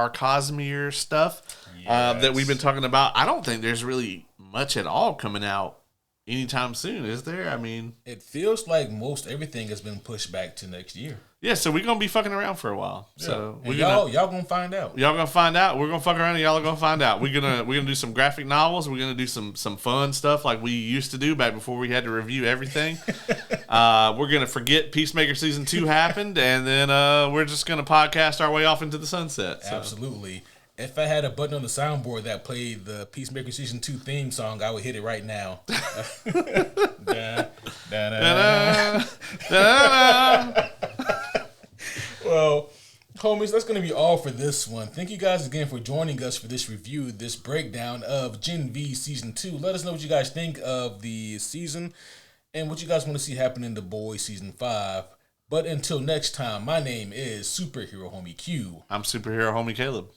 Cosmere stuff that we've been talking about. I don't think there's really much at all coming out anytime soon, is there? I mean, it feels like most everything has been pushed back to next year. Yeah, so we're gonna be fucking around for a while. Yeah. So y'all gonna find out. Y'all gonna find out. We're gonna fuck around and y'all are gonna find out. We're gonna do some graphic novels. We're gonna do some fun stuff like we used to do back before we had to review everything. We're gonna forget Peacemaker season 2 happened, and then we're just gonna podcast our way off into the sunset. So. Absolutely. If I had a button on the soundboard that played the Peacemaker season 2 theme song, I would hit it right now. Well, homies, that's going to be all for this one. Thank you guys again for joining us for this review, this breakdown of Gen V Season 2. Let us know what you guys think of the season and what you guys want to see happen in The Boys Season 5. But until next time, my name is Superhero Homie Q. I'm Superhero Homie Caleb.